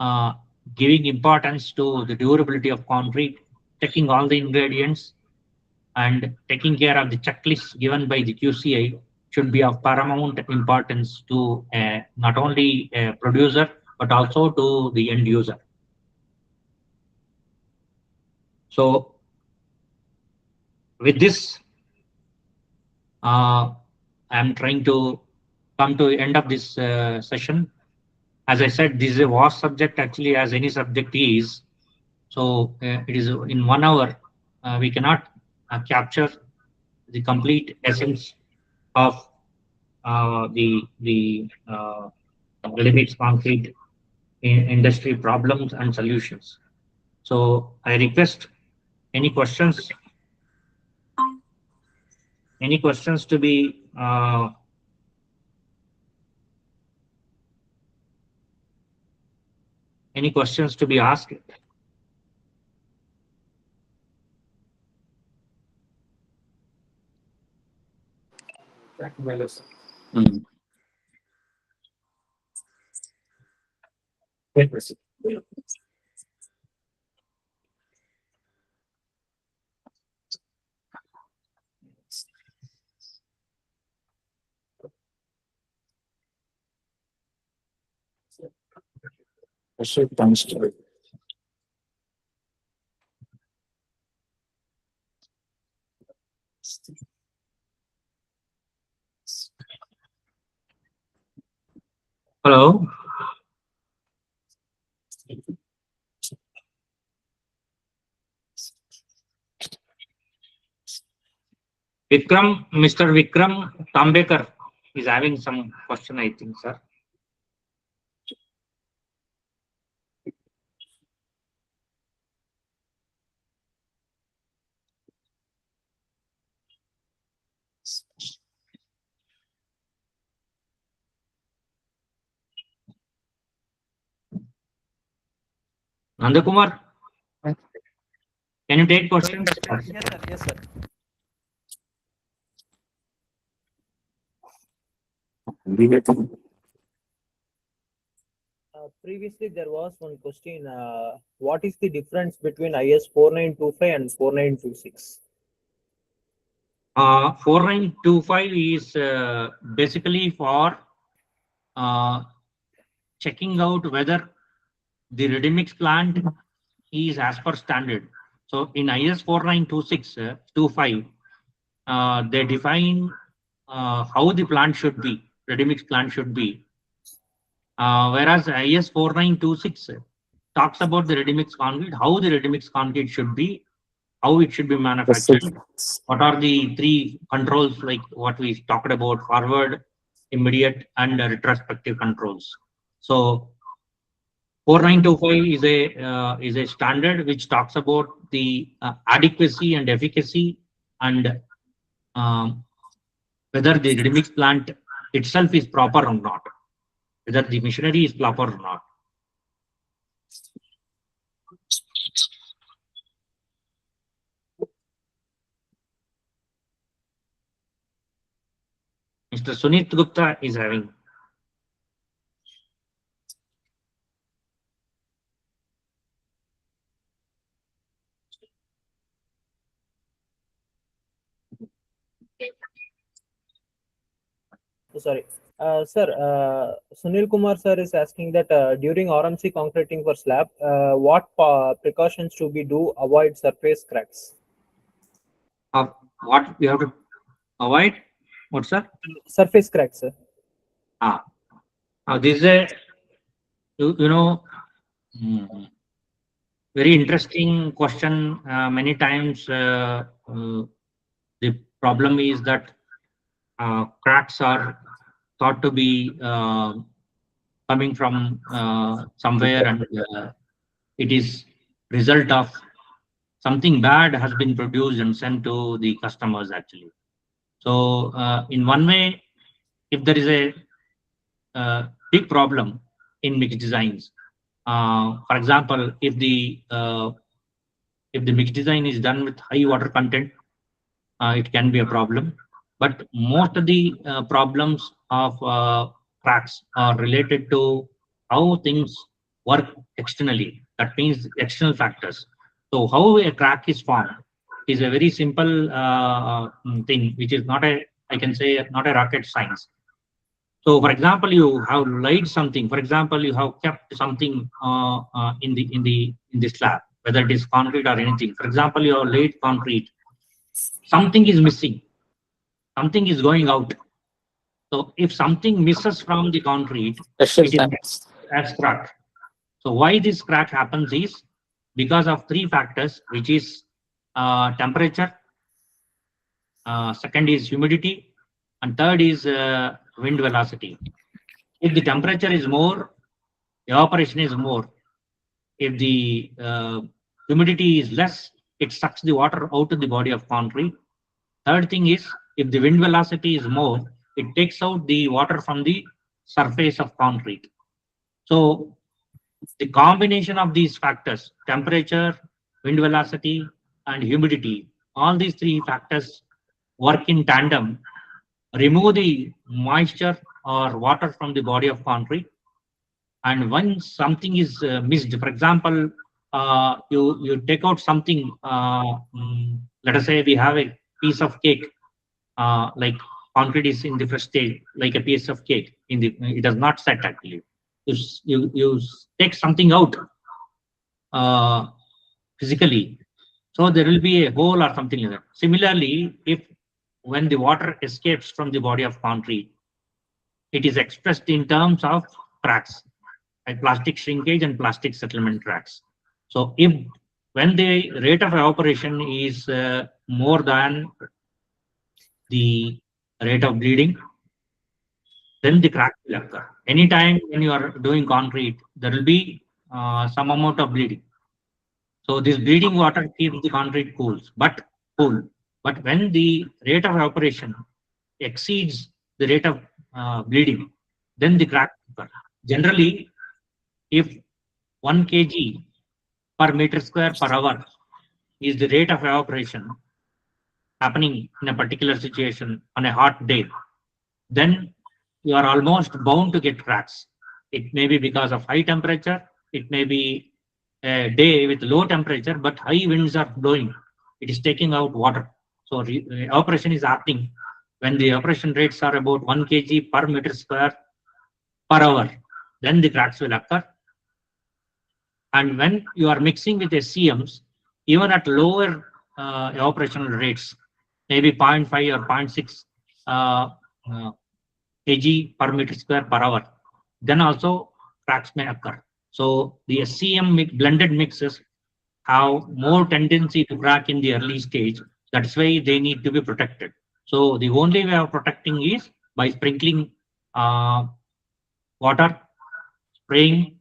uh, giving importance to the durability of concrete, checking all the ingredients, and taking care of the checklists given by the QCI should be of paramount importance to not only a producer but also to the end user. So with this, I'm trying to come to the end of this session. As I said, this is a vast subject actually, as any subject is. So it is in 1 hour, we cannot capture the complete essence of the ready-mix concrete industry problems and solutions. So I request any questions, any questions to be any questions to be asked. Mm. Hello. Mr. Vikram Tambekar is having some question, I think, sir. Nandakumar, can you take questions? Yes, sir. Yes, sir. Previously, there was one question. What is the difference between IS 4925 and 4926? 4925 is basically for checking out whether the Readymix plant is as per standard. So in IS 4926 25, they define how the plant should be, Readymix plant should be. Whereas IS 4926 talks about the Readymix concrete, how the Readymix concrete should be, how it should be manufactured. What are the three controls like what we talked about: forward, immediate, and retrospective controls. So 4925 is a standard which talks about the adequacy and efficacy and whether the Readymix plant itself is proper or not, whether the machinery is proper or not. Mr. Sunit Gupta is having. Oh, sorry. Sir, Sunil Kumar sir is asking that during RMC concreting for slab, what precautions should we do avoid surface cracks? What we have to avoid? What, sir? Surface cracks, sir. This is a very interesting question. Many times the problem is that cracks are thought to be coming from somewhere, and it is result of something bad has been produced and sent to the customers actually. So in one way, if there is a big problem in mix designs, for example, if the mix design is done with high water content, it can be a problem. But most of the problems of cracks are related to how things work externally. That means external factors. So how a crack is formed is a very simple thing, which is not a, I can say, not a rocket science. So, for example, you have laid something. For example, you have kept something in the slab, whether it is concrete or anything. For example, you have laid concrete. Something is missing. Something is going out. So, if something misses from the concrete, it is as crack. So, why this crack happens is because of three factors, which is temperature, second is humidity, and third is wind velocity. If the temperature is more, evaporation is more. If the humidity is less, it sucks the water out of the body of concrete. Third thing is, if the wind velocity is more, it takes out the water from the surface of concrete. So the combination of these factors, temperature, wind velocity, and humidity, all these three factors work in tandem, remove the moisture or water from the body of concrete. And when something is missed, for example, you take out something, let us say we have a piece of cake, like concrete is in the first stage, like a piece of cake, it does not set actually. You take something out physically, so there will be a hole or something like that. Similarly, if when the water escapes from the body of concrete, it is expressed in terms of cracks, like plastic shrinkage and plastic settlement cracks. So if when the rate of evaporation is more than the rate of bleeding, then the crack will occur. Anytime when you are doing concrete, there will be some amount of bleeding. So this bleeding water keeps the concrete cool. But when the rate of evaporation exceeds the rate of bleeding, then the crack occur. Generally, if 1 kg per meter square per hour is the rate of evaporation happening in a particular situation on a hot day, then you are almost bound to get cracks. It may be because of high temperature, it may be a day with low temperature, but high winds are blowing. It is taking out water. So evaporation is happening when the evaporation rates are about 1 kg per meter square per hour, then the cracks will occur. And when you are mixing with SCMs, even at lower evaporational rates, maybe 0.5 or 0.6 kg per meter square per hour, then also cracks may occur. So the SCM blended mixes have more tendency to crack in the early stage. That's why they need to be protected. So the only way of protecting is by sprinkling water, spraying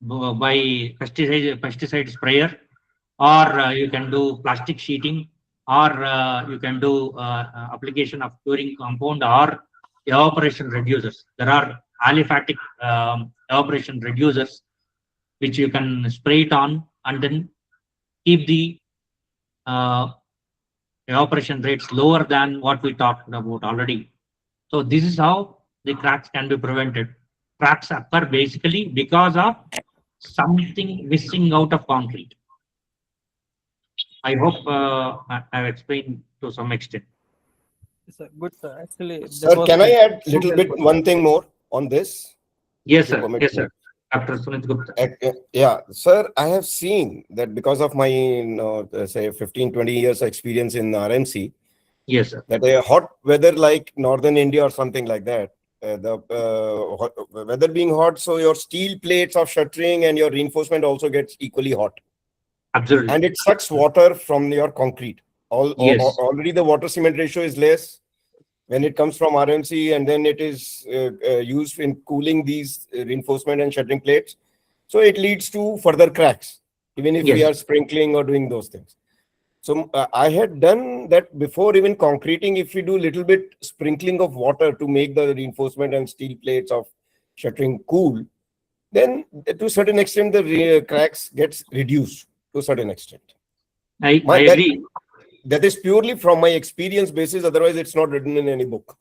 by pesticide sprayer, or you can do plastic sheeting, or you can do application of curing compound or evaporation reducers. There are aliphatic evaporation reducers which you can spray it on and then keep the evaporation rates lower than what we talked about already. So this is how the cracks can be prevented. Cracks occur basically because of something missing out of concrete. I hope I've explained to some extent. Sir, good sir. Actually, Sir, can I add little bit one thing more on this? Yes, If you sir. permit Yes, me. sir. Dr. Sunit Gupta. Yeah, sir, I have seen that because of my, say 15, 20 years experience in RMC, Yes, sir. that a hot weather like Northern India or something like that, weather being hot, so your steel plates of shuttering and your reinforcement also gets equally hot. Absolutely. And it sucks water from your concrete. Yes. Already the water cement ratio is less when it comes from RMC, and then it is used in cooling these reinforcement and shuttering plates. So it leads to further cracks, even if we Yes. are sprinkling or doing those things. So I had done that before even concreting. If we do little bit sprinkling of water to make the reinforcement and steel plates of shuttering cool, then to a certain extent the cracks gets reduced to a certain extent. I agree. That is purely from my experience basis. Otherwise, it's not written in any book.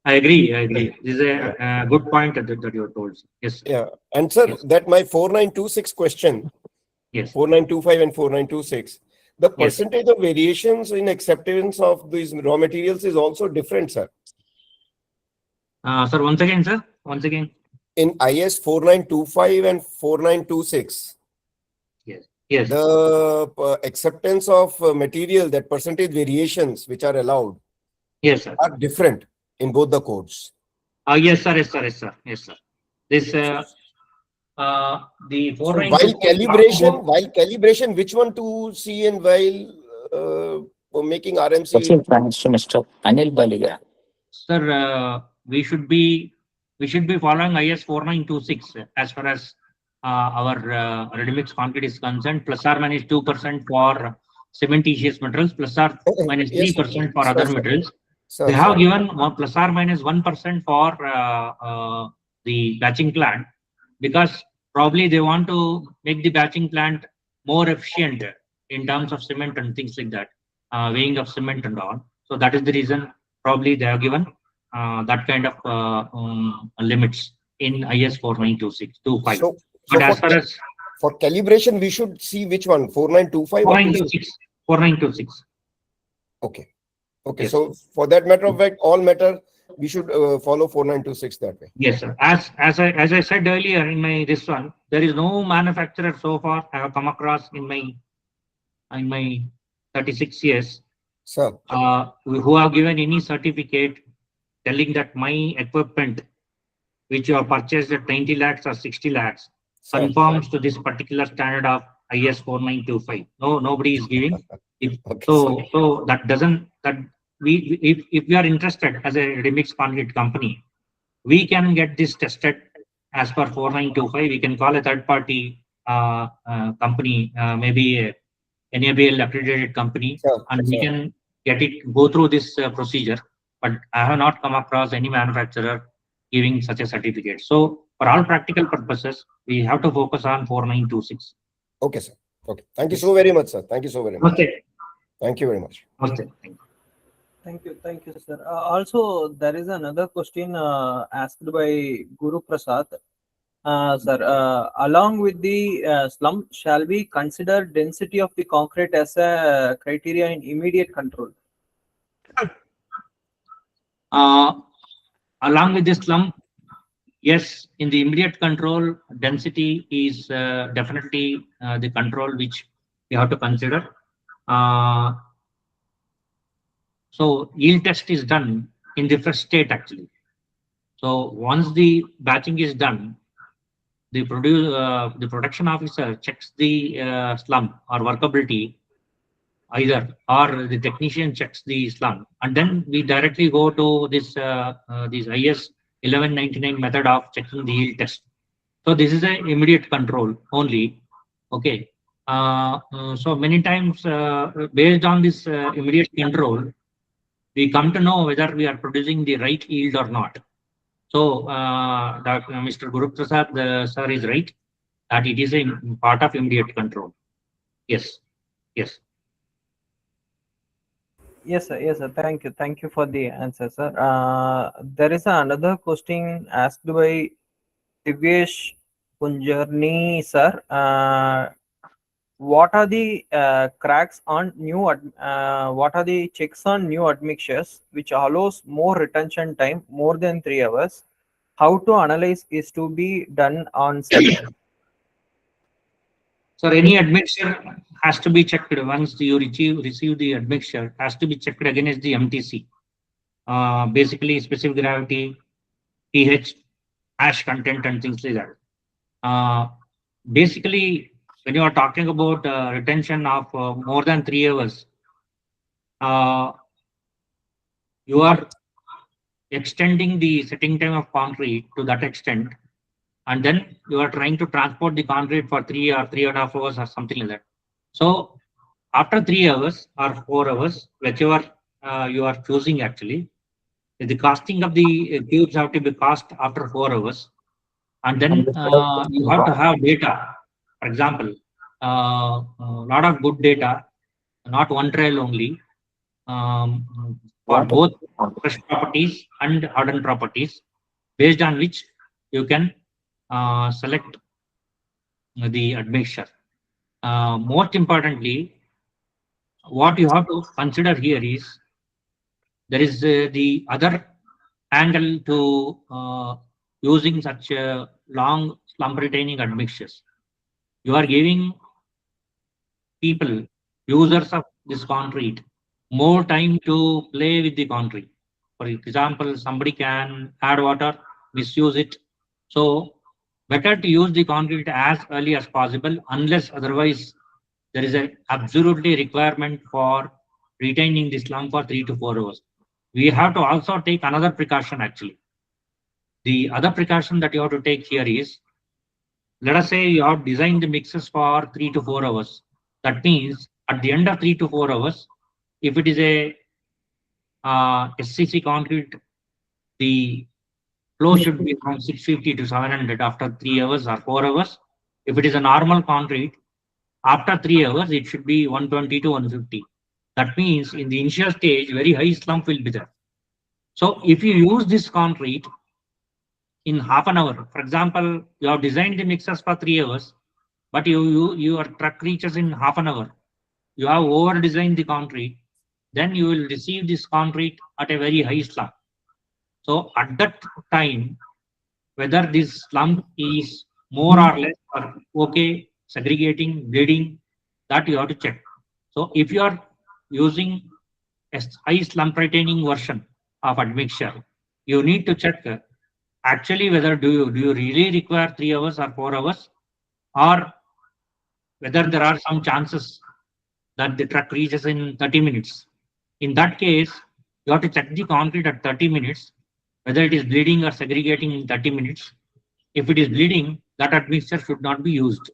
I agree. I agree. This is a good point that you told. Yes. Sir. Yeah. And sir, Yes. that my 4926 question, Yes. 4925 and 4926, the Yes. percentage of variations in acceptance of these raw materials is also different, sir. Sir, once again, sir. Once again. In IS 4925 and 4926. Yes. Yes. The acceptance of material, that percentage variations which are allowed, Yes, sir. are different in both the codes. Yes, sir. Yes, sir. Yes, sir. Yes, sir. This the So while calibration, which one to see, and while making RMC? Mr. Anil Baliga. Sir, we should be following IS 4926 as far as our ready-mix concrete is concerned, plus or minus 2% for cementitious materials, plus or minus 3% for other materials. They have given plus or minus 1% for the batching plant, because probably they want to make the batching plant more efficient in terms of cement and things like that, weighing of cement and all. So that is the reason probably they have given that kind of limits in IS 492625. So But as far as for calibration, we should see which one, 4925 or 4926. Okay. Okay. Yes. So for that matter of fact, all matter, we should follow 4926 that way. Yes, sir. As I said earlier in this one, there is no manufacturer so far I have come across in my 36 years Sir. Who have given any certificate telling that my equipment which you have purchased at 90 lakhs or 60 lakhs Sir. conforms to this particular standard of IS 4925. No, nobody is giving. Okay, So that doesn't, that if we are interested as a Readymix concrete company, we can get this tested as per 4925. We can call a third party company, maybe a NABL accredited company, Sir, and we sir. can go through this procedure. But I have not come across any manufacturer giving such a certificate. So for all practical purposes, we have to focus on 4926. Okay, sir. Okay. Thank you so very much, sir. Thank you so very much. Okay. Thank you very much. Okay. Thank you, sir. Also, there is another question asked by Guru Prasad. Sir, along with the slump, shall we consider density of the concrete as a criteria in immediate control? Along with this slump, yes, in the immediate control, density is definitely the control which we have to consider. So yield test is done in the first state actually. So once the batching is done, the production officer checks the slump or workability either, or the technician checks the slump, and then we directly go to this IS 1199 method of checking the yield test. So this is an immediate control only. Okay. So many times based on this immediate control, we come to know whether we are producing the right yield or not. So Mr. Guru Prasad sir is right that it is a part of immediate control. Yes. Yes. Yes, sir. Yes, sir. Thank you for the answer, sir. There is another question asked by Divyesh Punjarni, sir. What are the cracks on what are the checks on new admixtures which allows more retention time more than 3 hours? How to analyze is to be done on site? So any admixture has to be checked once you receive the admixture, has to be checked against the MTC. Basically specific gravity, pH, ash content and things like that. Basically, when you are talking about retention of more than 3 hours, you are extending the setting time of concrete to that extent, and then you are trying to transport the concrete for 3 or 3.5 hours or something like that. So after 3 hours or 4 hours, whichever you are choosing actually, the casting of the cubes have to be cast after 4 hours, and then you have to have data. For example, a lot of good data, not one trial only, for both fresh properties and hardened properties, based on which you can select the admixture. Most importantly, what you have to consider here is there is the other angle to using such long slump retaining admixtures. You are giving people, users of this concrete, more time to play with the concrete. For example, somebody can add water, misuse it. So better to use the concrete as early as possible, unless otherwise there is a absolutely requirement for retaining the slump for 3 to 4 hours. We have to also take another precaution actually. The other precaution that you have to take here is, let us say you have designed the mixes for 3 to 4 hours. That means at the end of 3 to 4 hours, if it is a SCC concrete, the flow should be from 650 to 700 after 3 hours or 4 hours. If it is a normal concrete, after 3 hours, it should be 120 to 150. That means in the initial stage, very high slump will be there. So if you use this concrete in half an hour, for example, you have designed the mixers for 3 hours, but your truck reaches in half an hour. You have over designed the concrete, then you will receive this concrete at a very high slump. So at that time, whether this slump is more or less or okay, segregating, bleeding, that you have to check. So if you are using a high slump retaining version of admixture, you need to check actually whether do you really require 3 hours or 4 hours, or whether there are some chances that the truck reaches in 30 minutes. In that case, you have to check the concrete at 30 minutes, whether it is bleeding or segregating in 30 minutes. If it is bleeding, that admixture should not be used.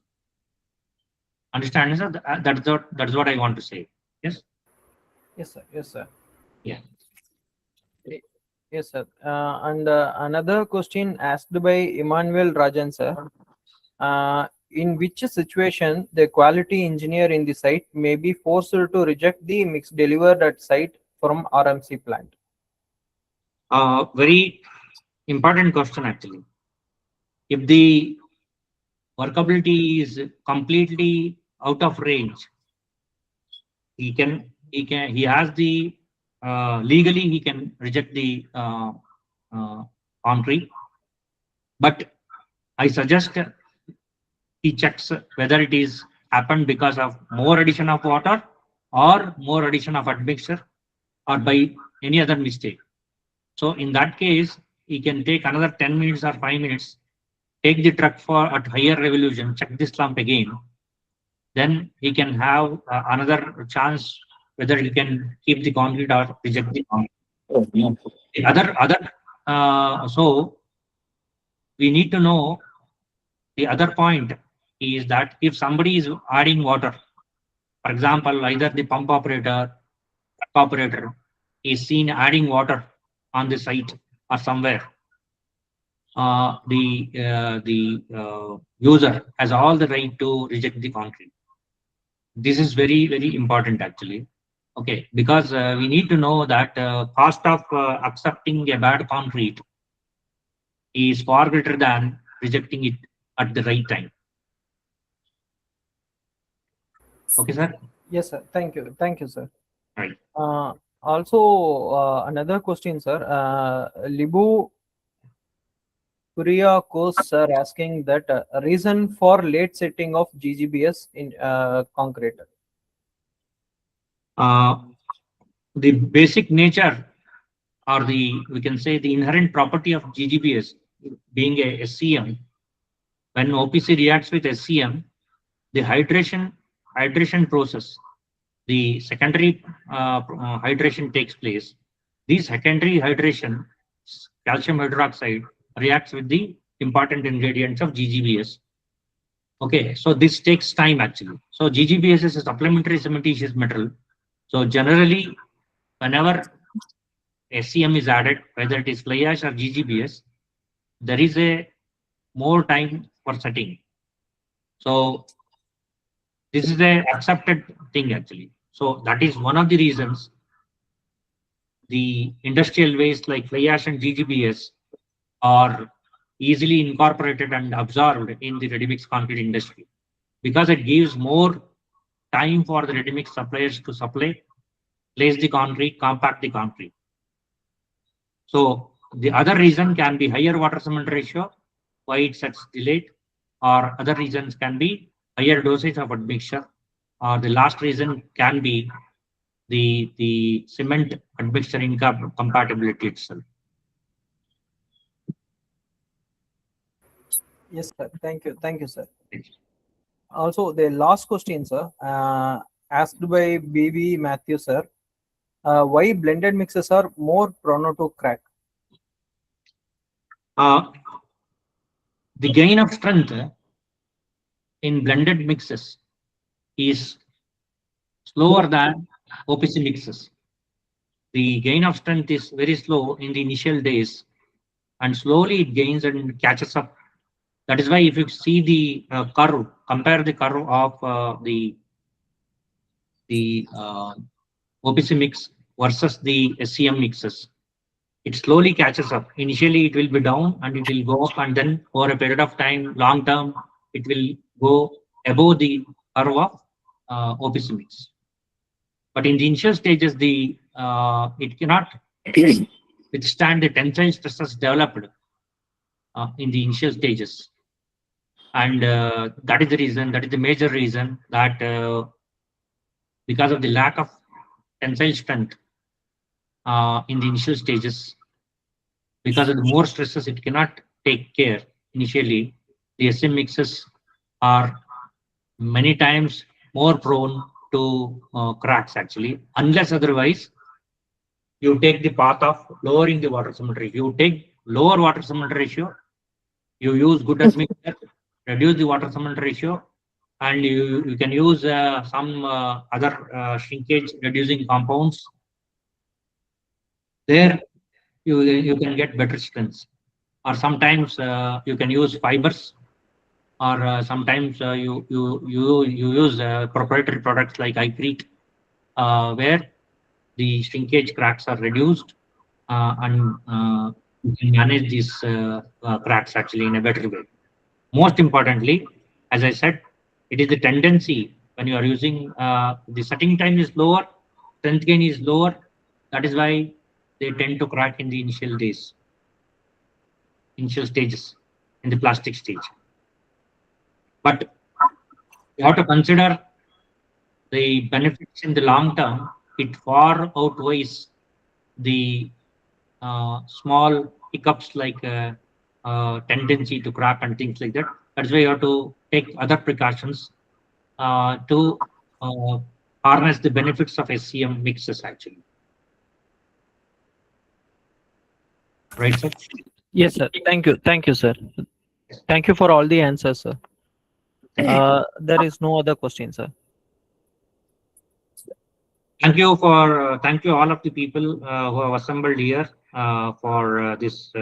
Understand, sir? That's what I want to say. Yes? Yes, sir. Yes, sir. Yeah. Yes, sir. And another question asked by Emmanuel Rajan, sir. In which situation the quality engineer in the site may be forced to reject the mix delivered at site from RMC plant? Very important question actually. If the workability is completely out of range, he has the legally he can reject the concrete, but I suggest he checks whether it is happened because of more addition of water or more addition of admixture or by any other mistake. So in that case, he can take another 10 minutes or 5 minutes, take the truck for at higher revolution, check this slump again. Then he can have another chance whether he can keep the concrete or reject the concrete. The so we need to know the other point is that if somebody is adding water, for example, either the pump operator, truck operator is seen adding water on the site or somewhere, the user has all the right to reject the concrete. This is very, very important actually. Okay, because we need to know that cost of accepting a bad concrete is far greater than rejecting it at the right time. Okay, sir? Yes, sir. Thank you. Thank you, sir. Right. Also, another question, sir. Libu Kuriakos, sir, asking that reason for late setting of GGBS in concrete. The basic nature or we can say the inherent property of GGBS being a SCM, when OPC reacts with SCM, the hydration process, the secondary hydration takes place. This secondary hydration, calcium hydroxide, reacts with the important ingredients of GGBS. Okay, so this takes time actually. So GGBS is a supplementary cementitious metal. So generally, whenever SCM is added, whether it is fly ash or GGBS, there is a more time for setting. So this is a accepted thing actually. So that is one of the reasons the industrial waste like fly ash and GGBS are easily incorporated and absorbed in the ready-mix concrete industry, because it gives more time for the ready-mix suppliers to supply, place the concrete, compact the concrete. So the other reason can be higher water cement ratio, why it sets delayed, or other reasons can be higher dosage of admixture, or the last reason can be the cement admixture incompatibility itself. Yes, sir. Thank you. Thank you, sir. Also, the last question, sir, asked by BB Matthew, sir. Why blended mixes are more prone to crack? The gain of strength in blended mixes is slower than OPC mixes. The gain of strength is very slow in the initial days, and slowly it gains and catches up. That is why if you see the curve, compare the curve of the OPC mix versus the SCM mixes, it slowly catches up. Initially, it will be down and it will go up, and then over a period of time, long term, it will go above the curve of OPC mix. But in the initial stages, it cannot withstand the tensile stresses developed in the initial stages, and that is the reason. That is the major reason that because of the lack of tensile strength, in the initial stages. Because of the more stresses it cannot take care initially, the SM mixes are many times more prone to cracks actually, unless otherwise you take the path of lowering the water cement ratio. You take lower water cement ratio, you use good admixture, reduce the water cement ratio, and you can use some other shrinkage reducing compounds. There you can get better strengths. Or sometimes you can use fibers, or sometimes you use proprietary products like Qcrete, where the shrinkage cracks are reduced, and you can manage these cracks actually in a better way. Most importantly, as I said, it is the tendency when you are using the setting time is lower, strength gain is lower. That is why they tend to crack in the initial days, initial stages, in the plastic stage. But you have to consider the benefits in the long term. It far outweighs the small hiccups like tendency to crack and things like that. That's why you have to take other precautions to harness the benefits of SCM mixes actually. Right, sir? Yes, sir. Thank you. Thank you, sir. Thank you for all the answers, sir. There is no other question, sir. Thank you all of the people who have assembled here for this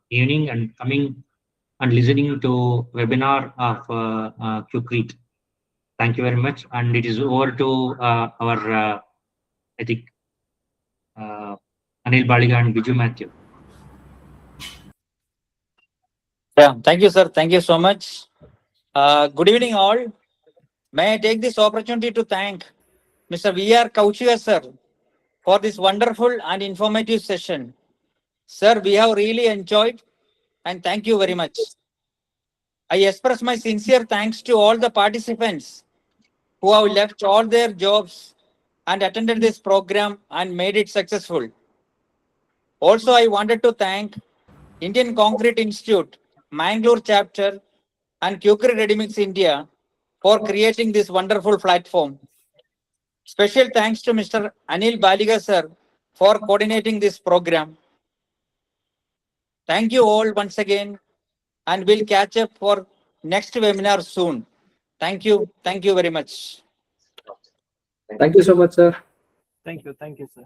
evening and coming and listening to webinar of Qcrete. Thank you very much. And it is over to our, I think, Anil Baliga and Biju Matthew. Yeah, thank you, sir. Thank you so much. Good evening, all. May I take this opportunity to thank Mr. V.R. Kowshika, sir, for this wonderful and informative session. Sir, we have really enjoyed, and thank you very much. I express my sincere thanks to all the participants who have left all their jobs and attended this program and made it successful. Also, I wanted to thank Indian Concrete Institute, Mangaluru chapter, and Qcrete Readymix India for creating this wonderful platform. Special thanks to Mr. Anil Baliga, sir, for coordinating this program. Thank you all once again, and we'll catch up for next webinar soon. Thank you. Thank you very much. Thank you so much, sir. Thank you. Thank you, sir.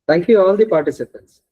Thank you all the participants.